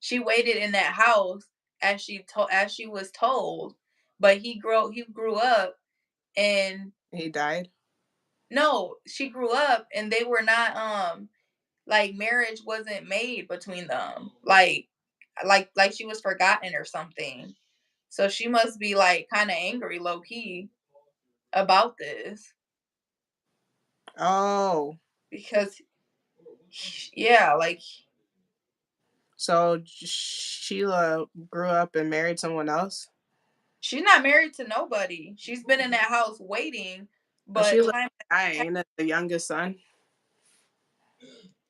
She waited in that house as she was told, but he grew up, and He died. no, she grew up and they were not like marriage wasn't made between them. Like she was forgotten or something. So she must be like kind of angry low key about this Oh, because yeah, like so Sheila grew up and married someone else. she's not married to nobody. She's been in that house waiting, Oh, but Sheila time dying, the youngest son,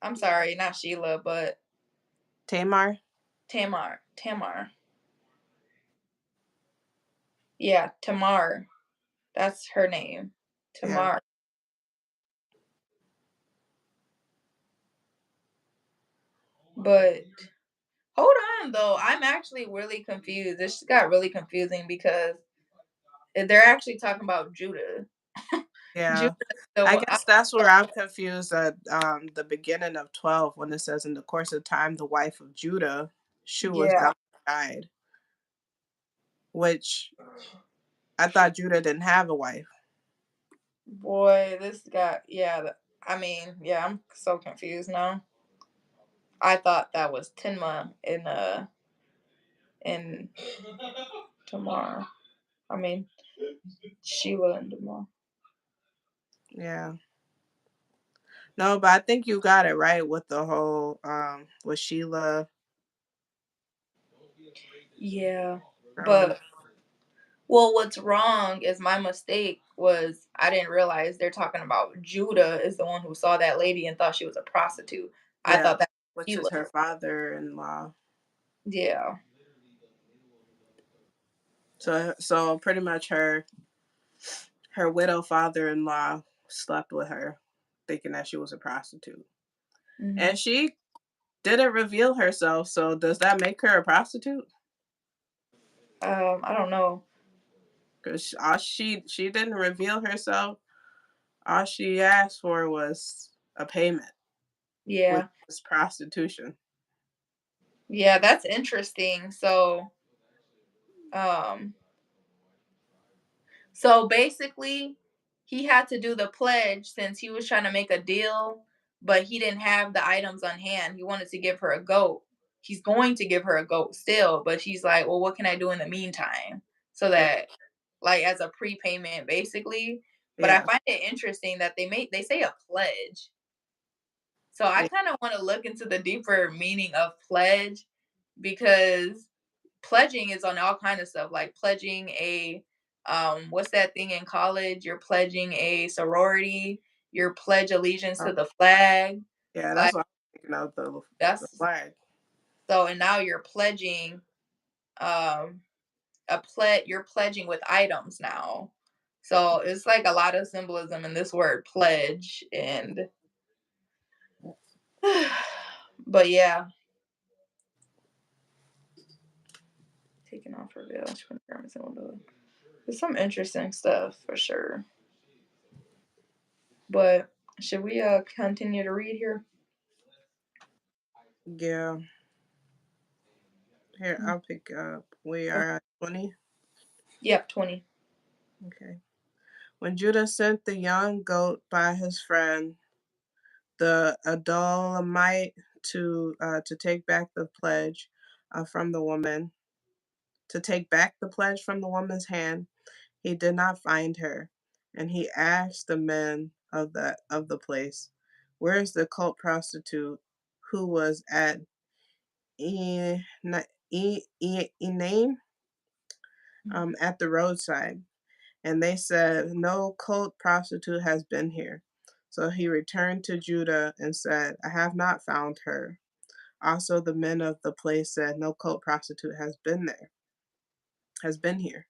I'm sorry, not Sheila, but Tamar. Tamar. Yeah, Tamar. That's her name. Yeah, Tamar. But hold on though. I'm actually really confused. This got really confusing because they're actually talking about Judah. yeah. Judah the I one. guess that's where I'm confused at the beginning of 12 when it says in the course of time the wife of Judah, Shua's Yeah, daughter, died, which I thought Judah didn't have a wife. boy, this got yeah. I mean, yeah, I'm so confused now. I thought that was Tinma in Tamar. I mean Sheila and Tamar. Yeah. No, but I think you got it right with the whole with Sheila Yeah, growing up. but well, what's wrong is my mistake was I didn't realize they're talking about Judah is the one who saw that lady and thought she was a prostitute. I Yeah, thought that was which is Sheila. her father-in-law. Yeah. So pretty much her widow father-in-law slept with her, thinking that she was a prostitute, Hmm. and she didn't reveal herself. So does that make her a prostitute? I don't know. Because all she didn't reveal herself. All she asked for was a payment, which Yeah. was prostitution. Yeah, that's interesting. Um, so basically, he had to do the pledge since he was trying to make a deal, but he didn't have the items on hand. He wanted to give her a goat. He's going to give her a goat still, but she's like, "Well, what can I do in the meantime?" So Yeah, that like as a prepayment basically. But I yeah, find it interesting that they say a pledge. So I yeah. kind of want to look into the deeper meaning of pledge because pledging is on all kind of stuff like pledging a what's that thing in college, you're pledging a sorority, your pledge allegiance Oh, to the flag, yeah, that's like what I'm thinking of the that's flag. so. And now you're pledging um you're pledging with items now, so it's like a lot of symbolism in this word pledge. And but yeah, taking off her veil, she put garments in one. There's some interesting stuff for sure. But should we continue to read here? Yeah. Here, I'll pick up. We Oh, are at 20. yep, 20. Okay. When Judah sent the young goat by his friend, the Adulamite, to take back the pledge from the woman, to take back the pledge from the woman's hand, he did not find her, and he asked the men of the place, "Where is the cult prostitute who was at Enaim, at the roadside?" And they said, "No cult prostitute has been here." So he returned to Judah and said, "I have not found her." Also, the men of the place said, "No cult prostitute has been here."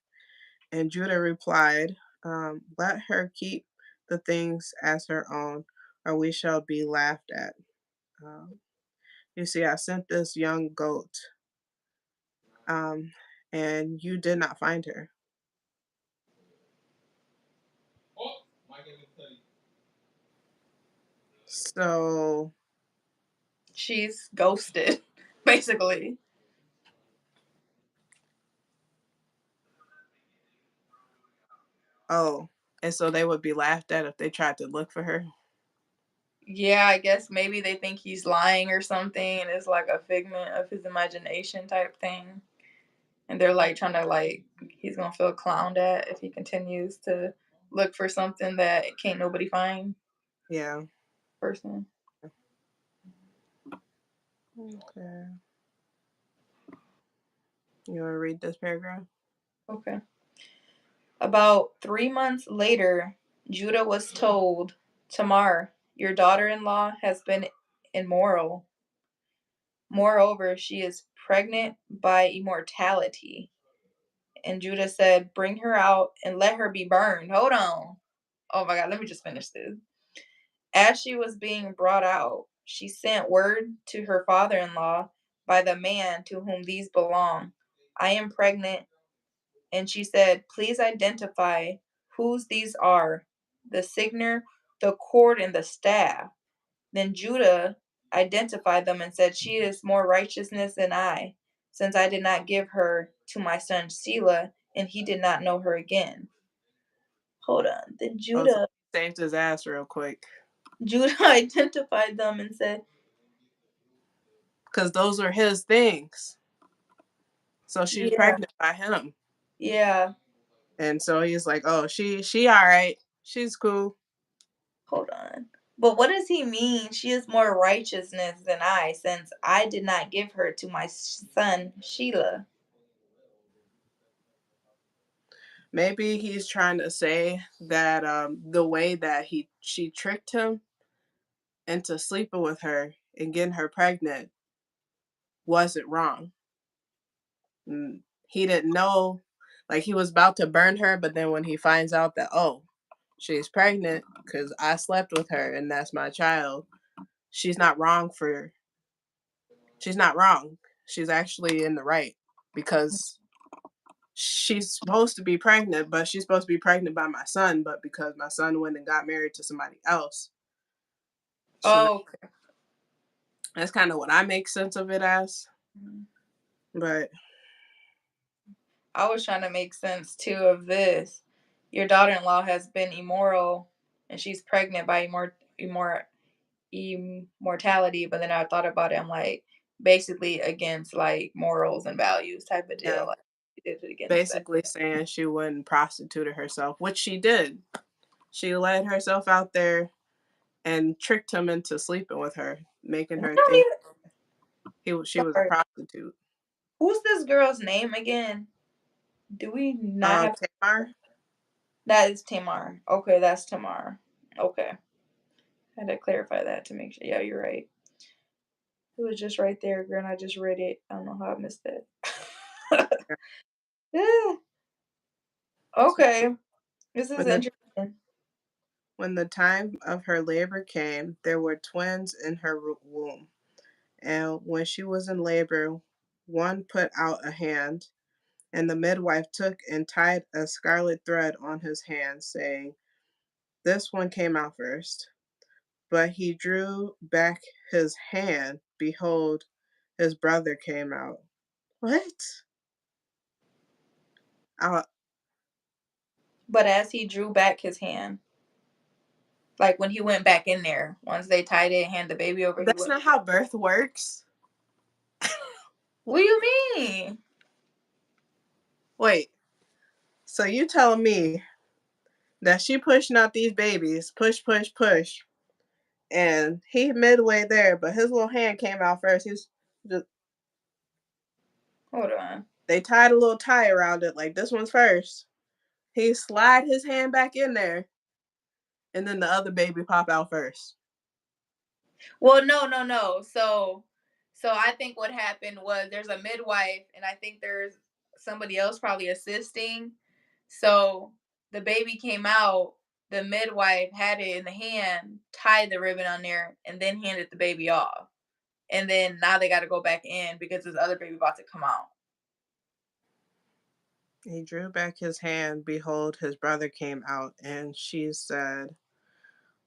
And Judah replied, "Let her keep the things as her own, or we shall be laughed at." Um, you see, I sent this young goat, um, and you did not find her. So, She's ghosted, basically. oh, and so they would be laughed at if they tried to look for her. Yeah, I guess maybe they think he's lying or something, and it's like a figment of his imagination type thing. And they're like trying to like he's gonna feel clowned at if he continues to look for something that can't nobody find. Yeah. Person. Okay. You want to read this paragraph? Okay. About 3 months later, Judah was told, Tamar, your daughter in law has been immoral. Moreover, she is pregnant by immortality. And Judah said, bring her out and let her be burned. Hold on. Oh my God, let me just finish this. As she was being brought out, she sent word to her father in law by the man to whom these belong. I am pregnant. And she said, please identify whose these are, the signer, the cord, and the staff. Then Judah identified them and said, she is more righteousness than I, since I did not give her to my son Shelah, and he did not know her again. Hold on. Then Oh, so Judah he saved his ass real quick. Judah identified them and said, Because those were his things. So she's yeah, pregnant by him. yeah. And so he's like, "Oh, she all right. She's cool." Hold on. But what does he mean? She is more righteousness than I, since I did not give her to my son Shelah. Maybe he's trying to say that the way that she tricked him into sleeping with her and getting her pregnant wasn't wrong. He didn't know, like he was about to burn her, but then when he finds out that, oh, she's pregnant because I slept with her and that's my child, she's not wrong for she's not wrong. She's actually in the right because she's supposed to be pregnant, but she's supposed to be pregnant by my son, but because my son went and got married to somebody else, she not, Oh, okay. that's kind of what I make sense of it as. But I was trying to make sense too of this. Your daughter in law has been immoral and she's pregnant by immortality, but then I thought about it, I'm like, basically against like morals and values type of yeah, deal. Like, she did it against that. basically saying she wouldn't prostitute herself, which she did. She let herself out there and tricked him into sleeping with her, making We her don't think even, she was a sorry. prostitute. Who's this girl's name again? Do we not have Tamar. that is Tamar. Okay, that's Tamar. Okay. I had to clarify that to make sure. Yeah, you're right. It was just right there, girl, and I just read it. I don't know how I missed that. Yeah. Okay. This is When the interesting. when the time of her labor came, there were twins in her womb. And when she was in labor, one put out a hand, and the midwife took and tied a scarlet thread on his hand, saying, This one came out first, but he drew back his hand. Behold, his brother came out. What? Uh, But as he drew back his hand, like when he went back in there, once they tied it and hand the baby over, he that's went. not how birth works. What do you mean? Wait, so you telling me that she pushing out these babies, push, push, push, and he midway there, but his little hand came out first. He's just Hold on. they tied a little tie around it, like this one's first. He slide his hand back in there, and then the other baby pop out first. Well, no. So I think what happened was there's a midwife, and I think there's somebody else probably assisting. So the baby came out. The midwife had it in the hand, tied the ribbon on there, and then handed the baby off. And then now they got to go back in because this other baby about to come out. He drew back his hand. Behold, his brother came out, and she said,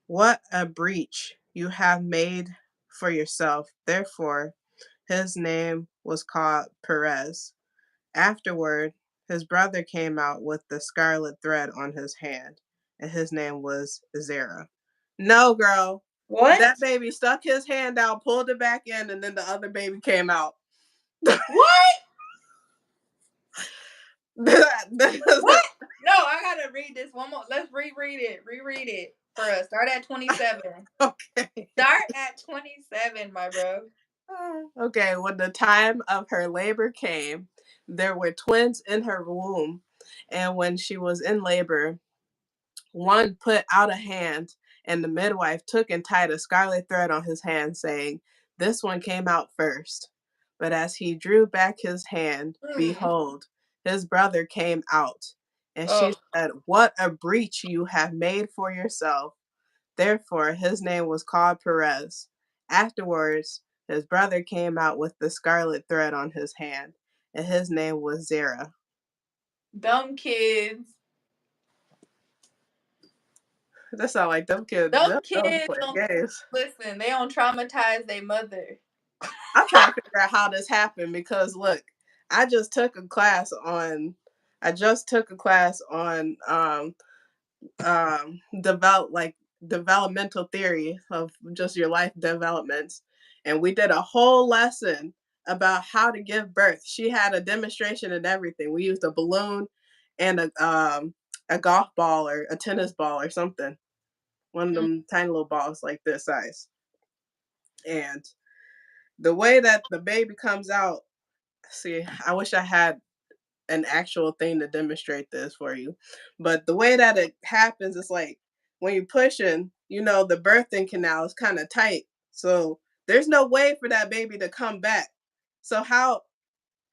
"What a breach you have made for yourself." Therefore, his name was called Perez. Afterward, his brother came out with the scarlet thread on his hand, and his name was Zerah. No, girl. What? That baby stuck his hand out, pulled it back in, and then the other baby came out. What? What? No, I gotta read this one more. Let's reread it. Reread it for us. Start at 27. Okay. Start at 27, my bro. Okay, when the time of her labor came, there were twins in her womb. And when she was in labor, one put out a hand, and the midwife took and tied a scarlet thread on his hand, saying, "This one came out first." But as he drew back his hand, behold, his brother came out. And she said, "What a breach you have made for yourself." Therefore, his name was called Perez. Afterwards, his brother came out with the scarlet thread on his hand, and his name was Zerah. Dumb kids. That sound like them kids. Dumb Those kids play don't games. listen. They don't traumatize their mother. I'm trying to figure out how this happened because look, I just took a class on developmental theory of just your life developments, and we did a whole lesson about how to give birth. She had a demonstration and everything. We used a balloon and a golf ball or a tennis ball or something, one of them tiny little balls like this size. And the way that the baby comes out, see, I wish I had an actual thing to demonstrate this for you. But the way that it happens is like when you're pushing, the birthing canal is kind of tight. So there's no way for that baby to come back. So how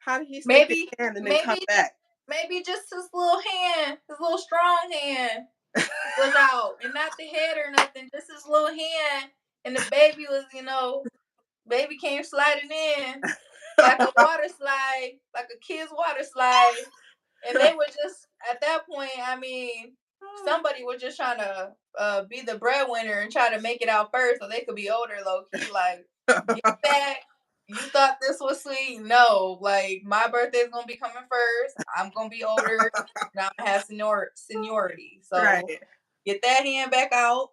did he stick his Maybe, hand and then come maybe, back? maybe just his little hand, his little strong hand was out, and not the head or nothing. Just his little hand, and the baby was, baby came sliding in like a water slide, like a kid's water slide. And they were just at that point. I mean, somebody was just trying to be the breadwinner and try to make it out first, so they could be older, low key. Like, get that. You thought this was sweet? No, like my birthday's gonna be coming first. I'm gonna be older, and I'm gonna have seniority. So Right. get that hand back out.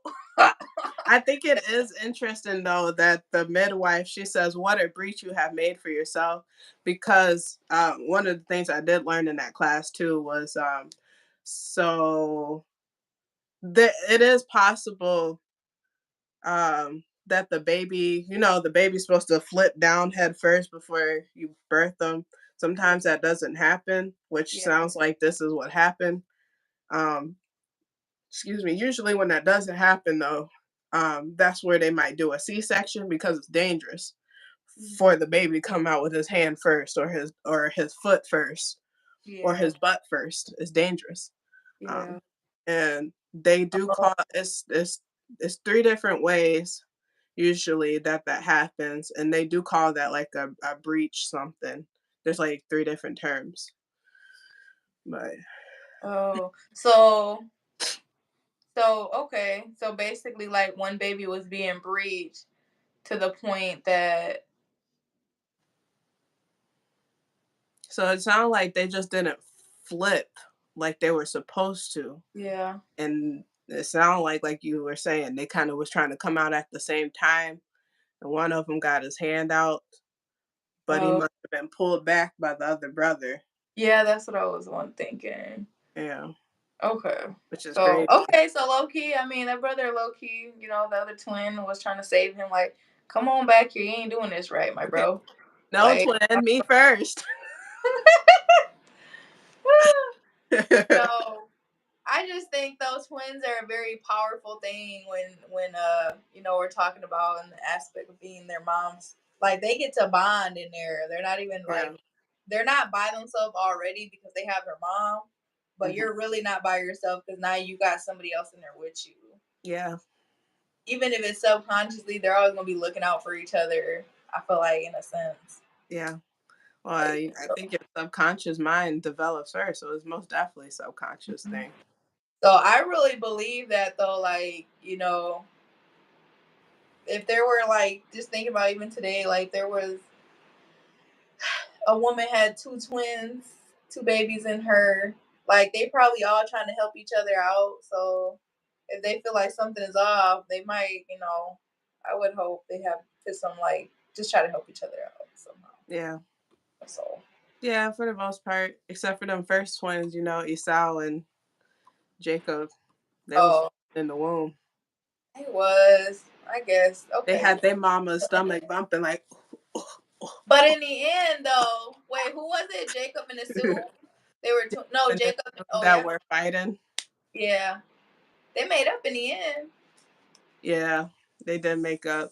I think it is interesting though that the midwife, she says, "What a breach you have made for yourself," because one of the things I did learn in that class too was so it is possible that the baby's supposed to flip down head first before you birth them. Sometimes that doesn't happen, which sounds like this is what happened. Um, excuse me. Usually, when that doesn't happen, though, that's where they might do a C-section because it's dangerous for the baby to come out with his hand first, or his foot first, or his butt first. It's dangerous. Yeah. And they do call it's three different ways usually that happens, and they do call that like a breach something. There's like three different terms, but Oh, so So okay, so basically, like one baby was being breached to the point that So it sounded like they just didn't flip like they were supposed to. yeah. And it sounded like you were saying, they kind of was trying to come out at the same time. And one of them got his hand out, but he Oh must have been pulled back by the other brother. yeah, that's what I was one thinking. Yeah, Okay. which is So crazy. okay, so low key, I mean that brother low key, the other twin was trying to save him. Like, come on back here, you ain't doing this right, my bro. No, Like, twin, me first. no, I just think those twins are a very powerful thing when we're talking about in the aspect of being their moms. Like they get to bond in there. They're not even Yeah. like they're not by themselves already because they have their mom, but Mhm. you're really not by yourself because now you got somebody else in there with you. Yeah. Even if it's subconsciously, they're always gonna be looking out for each other. I feel like in a sense. Yeah. Well, Like I think your subconscious mind develops first, so it's most definitely a subconscious mhm. thing. So I really believe that though, like, if there were like just thinking about even today, like there was a woman had two twins, two babies in her, like they probably all trying to help each other out. So if they feel like something is off, they might, I would hope they have put some like just try to help each other out somehow. Yeah. That's all. Yeah, for the most part, except for them first twins, Esau and Jacob, they was Oh, in the womb. it was, I guess. They Okay. had their mama's stomach bumping like But in the end though, wait, who was it? Jacob and the Sue? They were no and then Jacob. Oh that yeah, were fighting. yeah. They made up in the end. Yeah, they did make up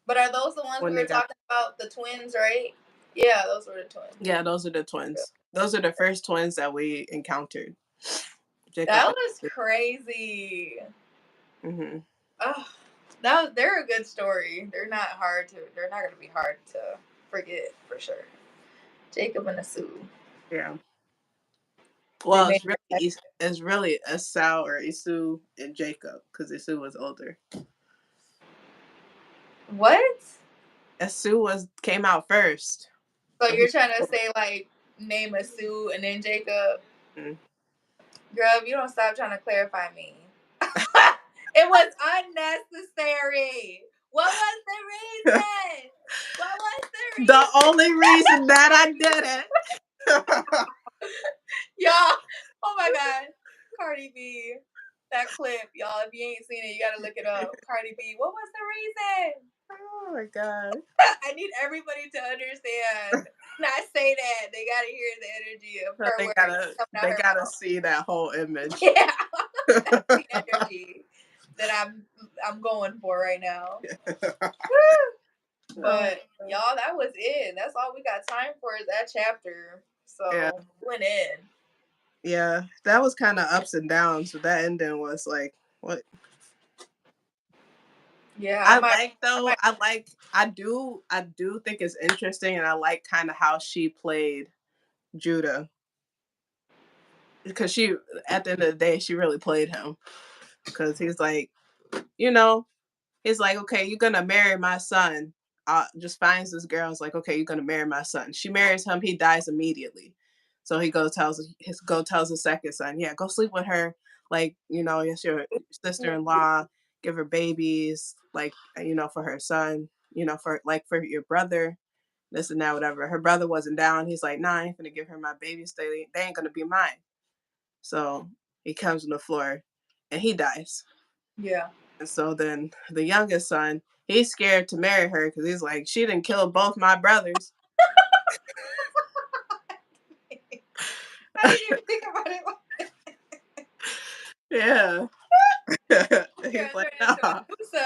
But are those the ones we when they were got. talking about? The twins, right? Yeah, those were the twins. Yeah, those are the twins. Those are the first twins that we encountered. Jacob. That was crazy. Mm-hmm. Oh, they're a good story. They're not hard to. They're not gonna be hard to forget for sure. Jacob and the Sue. Yeah. They Well, made it's really Esau or Esau and Jacob because Esau was older. what? Esau was came out first, So so he. you're trying to say like name a Sue and then Jacob? Mm. Girl, if you don't stop trying to clarify me. It was unnecessary. What was the reason? What was the The reason? only reason that I did it. Y'all, oh my God. Cardi B. That clip, y'all. If you ain't seen it, you gotta look it up. Cardi B. What was the reason? Oh my god. I need everybody to understand. When I say that, they gotta hear the energy of So her they words gotta coming out they her gotta mouth. see that whole image. Yeah, that's the energy that I'm going for right now. Oh, But y'all, that was it. That's all we got time for is that chapter. yeah, So went in. yeah. That was kind of ups and downs. So that ending was like, what? Yeah, I like I though. might. I do think it's interesting, and I like kind of how she played Judah because she, at the end of the day, she really played him because he's like, you know, he's like, okay, you're gonna marry my son. Just finds this girl. Is like, okay, you're gonna marry my son. She marries him. He dies immediately. So he goes tells his second son, yeah, go sleep with her. Like, yes, your sister-in-law, give her babies, like, for her son, for your brother, this and that, whatever. Her brother wasn't down. He's like, nah, I ain't gonna give her my babies. They ain't gonna be mine. So he comes on the floor, and he dies. Yeah. And so then the youngest son, he's scared to marry her because he's like, she didn't kill both my brothers. I didn't even think about it. Yeah. You're He's like, turning into nah. Medusa.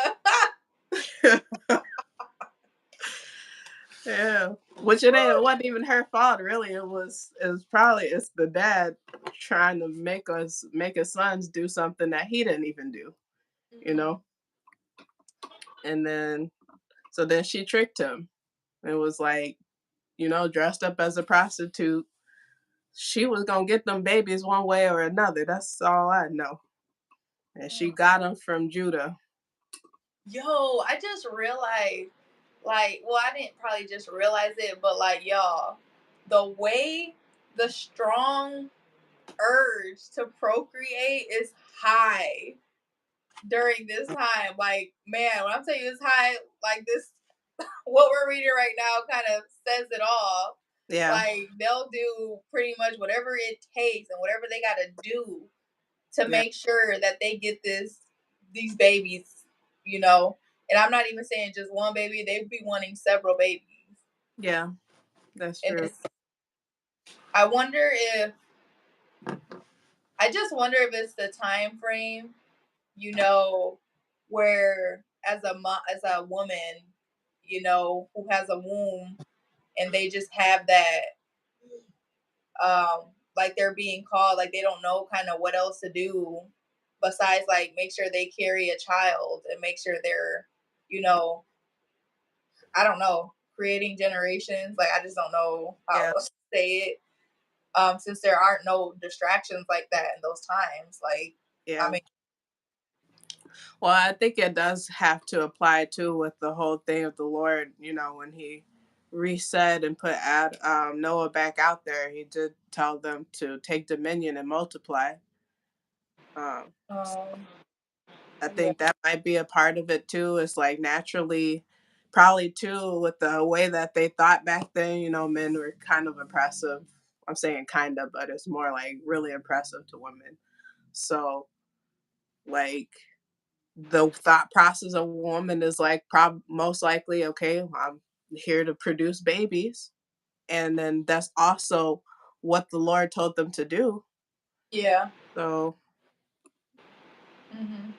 Yeah. Which it wasn't even her fault, really. It's the dad trying to make his sons do something that he didn't even do, you know? And then she tricked him. It was like, dressed up as a prostitute. She was gonna get them babies one way or another. That's all I know. and she got him from Judah. Yo, I just realized, like, well, I didn't probably just realize it, but like, y'all, the way the strong urge to procreate is high during this time. Like, man, when I'm telling you it's high, like this, what we're reading right now kind of says it all. Yeah, Like, they'll do pretty much whatever it takes and whatever they got to do to yeah, make sure that they get these babies, you know. And I'm not even saying just one baby; they'd be wanting several babies. yeah. That's And true. I wonder if I just wonder if it's the time frame, you know, where as a woman, you know, who has a womb and they just have that, like they're being called, like they don't know kind of what else to do besides like make sure they carry a child and make sure they're, you know, I don't know, creating generations. Like I just don't know how Yeah, else to say it. Since there aren't no distractions like that in those times. Like, I yeah. mean, Well, I think it does have to apply too with the whole thing of the Lord. You know, when He reset and put Noah back out there, He did tell them to take dominion and multiply. Um, um, I yeah, think that might be a part of it too. It's like naturally, probably too, with the way that they thought back then. You know, men were kind of impressive. I'm saying kind of, but it's more like really impressive to women. So, like, the thought process of a woman is like most likely, okay, I'm here to produce babies, and then that's also what the Lord told them to do. yeah. So Hmm.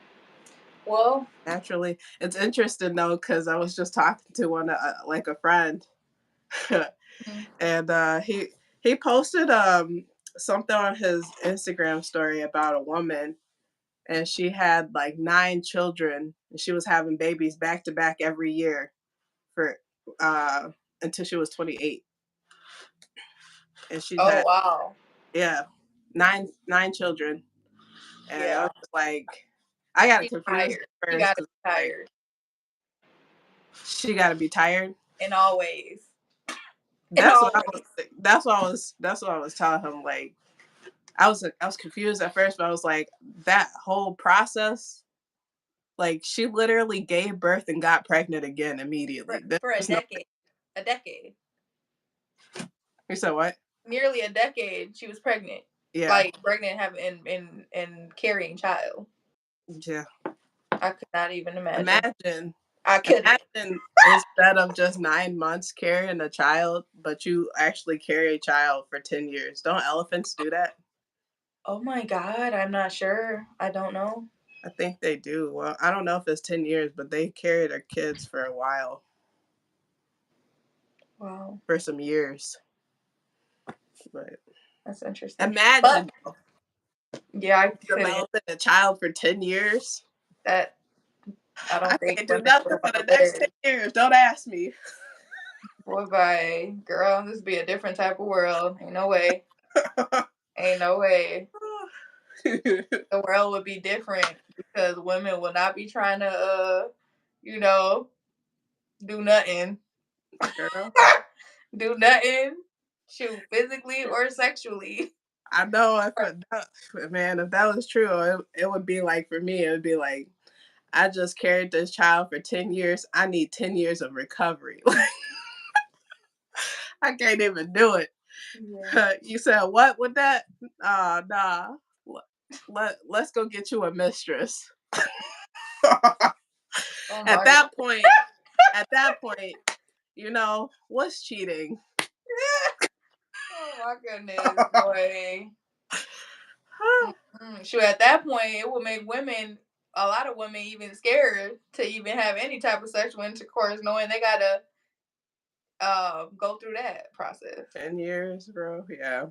Well, naturally, it's interesting though because I was just talking to one like a friend, mhm. and he posted something on his Instagram story about a woman, and she had like 9 children, and she was having babies back to back every year for uh until she was 28, and she's Oh had, wow, yeah, nine children. And I yeah. was just like, I got She's confused tired. at She first got to because be like tired she got to be tired. in all ways. In That's what all I was. ways. That's what I was telling him. Like I was confused at first, but I was like, that whole process. Like she literally gave birth and got pregnant again immediately. There For a was no. decade, a decade, You said what? nearly a decade. She was pregnant, Yeah, like pregnant, having and carrying child. yeah. I could not even imagine. Imagine, I couldn't. imagine instead of just 9 months carrying a child, but you actually carry a child for 10 years. Don't elephants do that? Oh my god, I'm not sure. I don't know. I think they do. Well, I don't know if it's 10 years, but they carry their kids for a while, Wow, for some years. But that's interesting. But imagine yeah, I couldn't. developing a child for 10 years. That I I don't think can't do women nothing would for want the to next ten live. years. Don't ask me. Boy, bye, girl. This be a different type of world. Ain't no way. Ain't no way. The world would be different because women will not be trying to, you know, do nothing, Girl, do nothing, shoot, physically or sexually. I know man, if that was true, it would be like for me, it would be like I just carried this child for 10 years. I need 10 years of recovery. I can't even do it. Yeah. You said what with that? Nah. Let's go get you a mistress. Oh at my god. that point, at that point, what's cheating? Oh my goodness, boy. Sure, at that point, it would make women, a lot of women, even scared to even have any type of sexual intercourse, knowing they gotta go through that process. 10 years, bro. Yeah.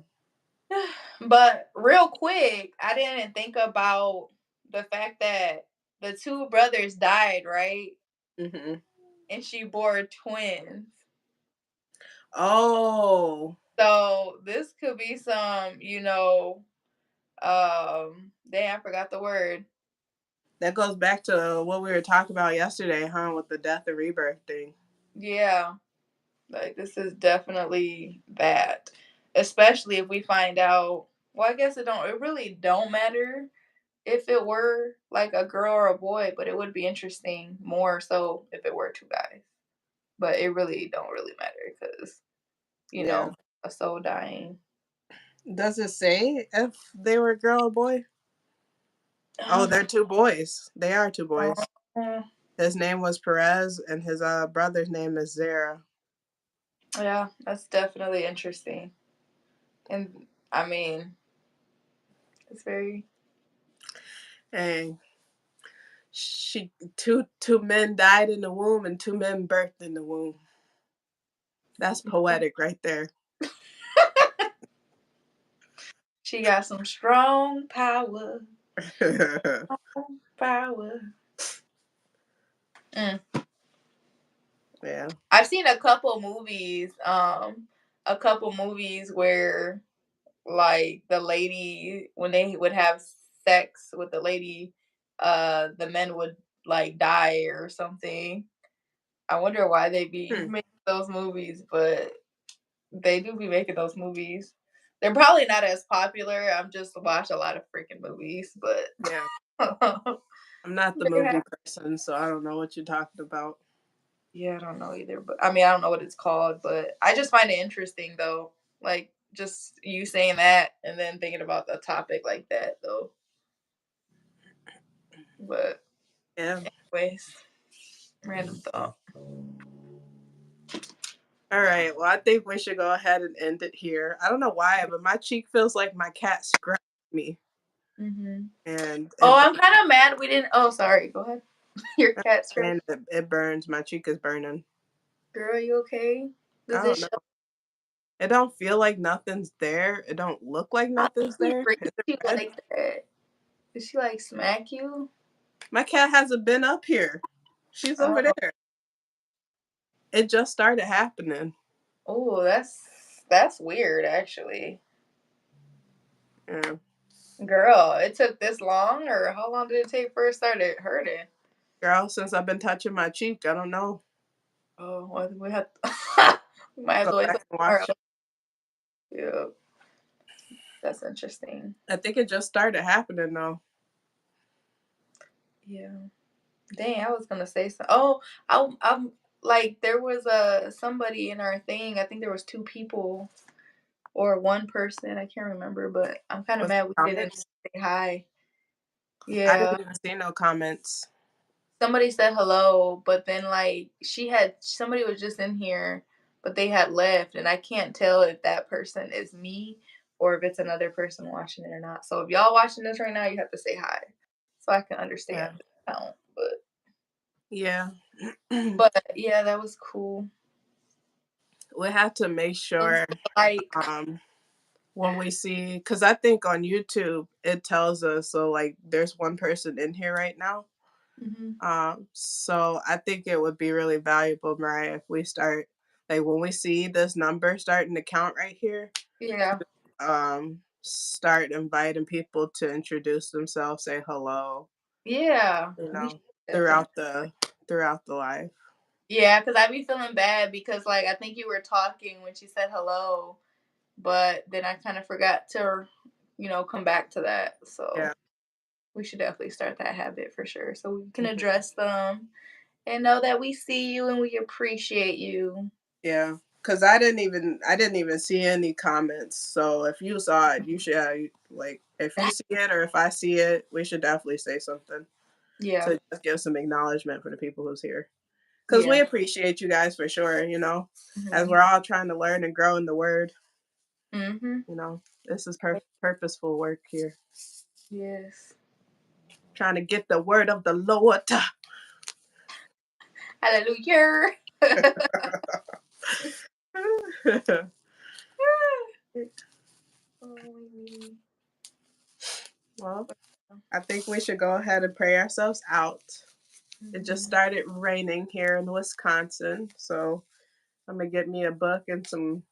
But real quick, I didn't think about the fact that the two brothers died, right? Hmm. And she bore twins. Oh, So this could be some, dang, I forgot the word. That goes back to what we were talking about yesterday, huh? With the death and rebirth thing. Yeah, like this is definitely that. Especially if we find out. Well, I guess it don't. It really don't matter if it were like a girl or a boy, but it would be interesting more so if it were two guys. But it really don't really matter because you Yeah. know a soul dying. Does it say if they were girl or boy? Oh, Um, they're two boys. They are two boys. uh, His name was Perez, and his brother's name is Zara. yeah, that's definitely interesting. And I mean, it's very. And two men died in the womb, and two men birthed in the womb. That's poetic right there. She got some strong power. Strong power. Mm. Yeah. I've seen a couple movies where like the lady when they would have sex with the lady, the men would like die or something. I wonder why they be Hmm. making those movies, but they do be making those movies. They're probably not as popular. I'm just watch a lot of freaking movies, but Yeah. I'm not the they movie have. person, so I don't know what you're talking about. Yeah, I don't know either, but I mean, I don't know what it's called, but I just find it interesting though. Like just you saying that and then thinking about the topic like that though. But Yeah. anyways, random thought. All right. Well, I think we should go ahead and end it here. I don't know why, but my cheek feels like my cat scratched me, Hmm. and Oh, I'm kind of mad we didn't. Oh, sorry. Go ahead. Your cat scratched. it burns. My cheek is burning. Girl, you okay? I Does it don't know. show? It don't feel like nothing's there. It don't look like Why nothing's did she there. freak Is it you red? like that? Did she like smack you? My cat hasn't been up here. She's over Oh, there. It just started happening. oh, that's weird actually. Yeah. Girl, it took this long, or how long did it take for it started hurting? Girl, since I've been touching my cheek, I don't know. Oh, well, we have we might have Go to wait back till and tomorrow. watch it. Yeah, that's interesting. I think it just started happening though. Yeah. Dang, I was gonna say so. Oh, I'm like there was a somebody in our thing. I think there was two people or one person. I can't remember, but I'm kind of With mad we didn't comments, say hi. I Yeah. didn't even see no comments. Somebody said hello, but then like somebody was just in here, but they had left, and I can't tell if that person is me or if it's another person watching it or not. So if y'all watching this right now, you have to say hi, so I can Yeah. understand. Count, Yeah. but yeah, that was cool. We have to make sure Like, um when we see, because I think on YouTube it tells us, so like there's one person in here right now. mhm. So I think it would be really valuable, Mariah, if we start, like when we see this number starting to count right here, Yeah, start inviting people to introduce themselves, say hello, yeah, you we know, should definitely. throughout the life. Yeah, because I be feeling bad because like I think you were talking when she said hello, but then I kind of forgot to, come back to that. So Yeah. we should definitely start that habit for sure, so we can Mhm. address them and know that we see you and we appreciate you. Yeah. Cause I didn't even see any comments. So if you saw it, you should like if you see it or if I see it, we should definitely say something Yeah, to just give some acknowledgement for the people who's here. Because we yeah. appreciate you guys for sure, as Hmm. we're all trying to learn and grow in the word, Hmm. this is purposeful work here. Yes. Trying to get the word of the Lord. Hallelujah. Oh, Well, I think we should go ahead and pray ourselves out. It just mhm. started raining here in Wisconsin, so I'm gonna get me a book and some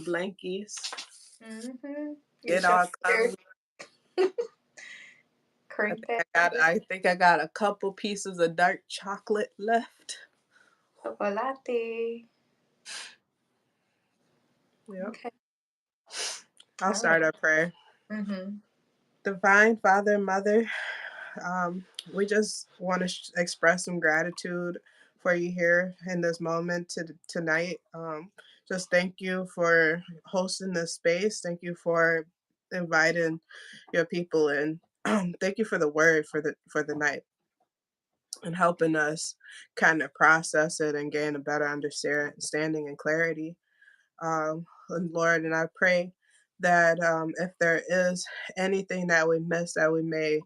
blankies. Mhm. Get Get your all prayer cuddly. Cream pie. I think I got a couple pieces of dark chocolate left. Chocolate. Yep. Okay. I'll All right. start our prayer. Mm-hmm. Divine Father, Mother, we just want to express some gratitude for you here in this moment tonight. Just thank you for hosting this space. Thank you for inviting your people in. Thank you for the word for the night and helping us kind of process it and gain a better understanding and clarity. And Lord, and I pray that if there is anything that we miss, that we may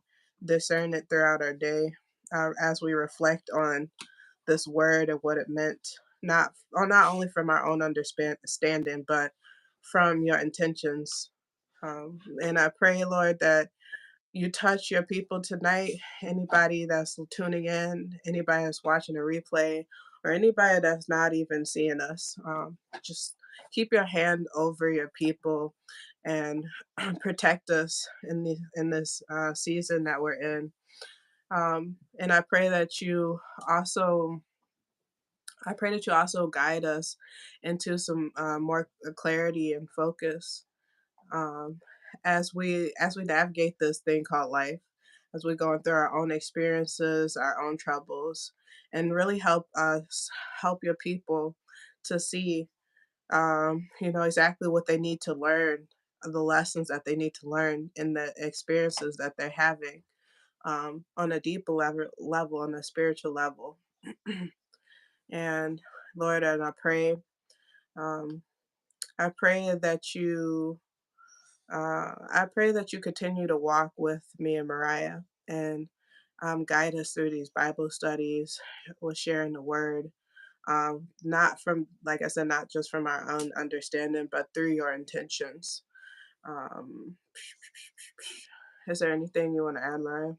discern it throughout our day as we reflect on this word and what it meant, not only from our own understanding, but from your intentions. And I pray, Lord, that you touch your people tonight. Anybody that's tuning in, anybody that's watching a replay, or anybody that's not even seeing us, just keep your hand over your people and protect us in this season that we're in. And also, I pray that you also guide us into some more clarity and focus um, as we navigate this thing called life, as we're going through our own experiences, our own troubles, and really help your people to see, exactly what they need to learn, the lessons that they need to learn in the experiences that they're having on a deeper level, on a spiritual level. And Lord, and um, I pray that you I pray that you continue to walk with me and Mariah and guide us through these Bible studies with sharing the word. Not from, like I said, not just from our own understanding, but through your intentions. Um, is there anything you want to add, Mariah?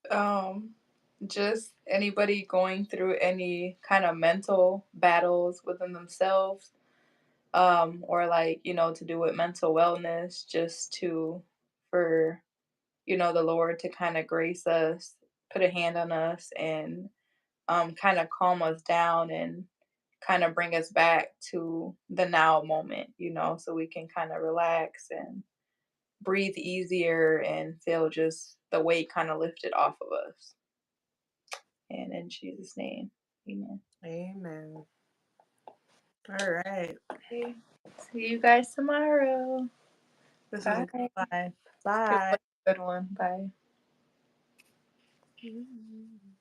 Um, just anybody going through any kind of mental battles within themselves, or like, to do with mental wellness, just for, the Lord to kind of grace us, put a hand on us and kind of calm us down and kind of bring us back to the now moment, so we can kind of relax and breathe easier and feel just the weight kind of lifted off of us. And in Jesus' name, amen. Amen. All right. Okay. See you guys tomorrow. This is a good Bye. life. It Bye. was a good one. Bye. Mm.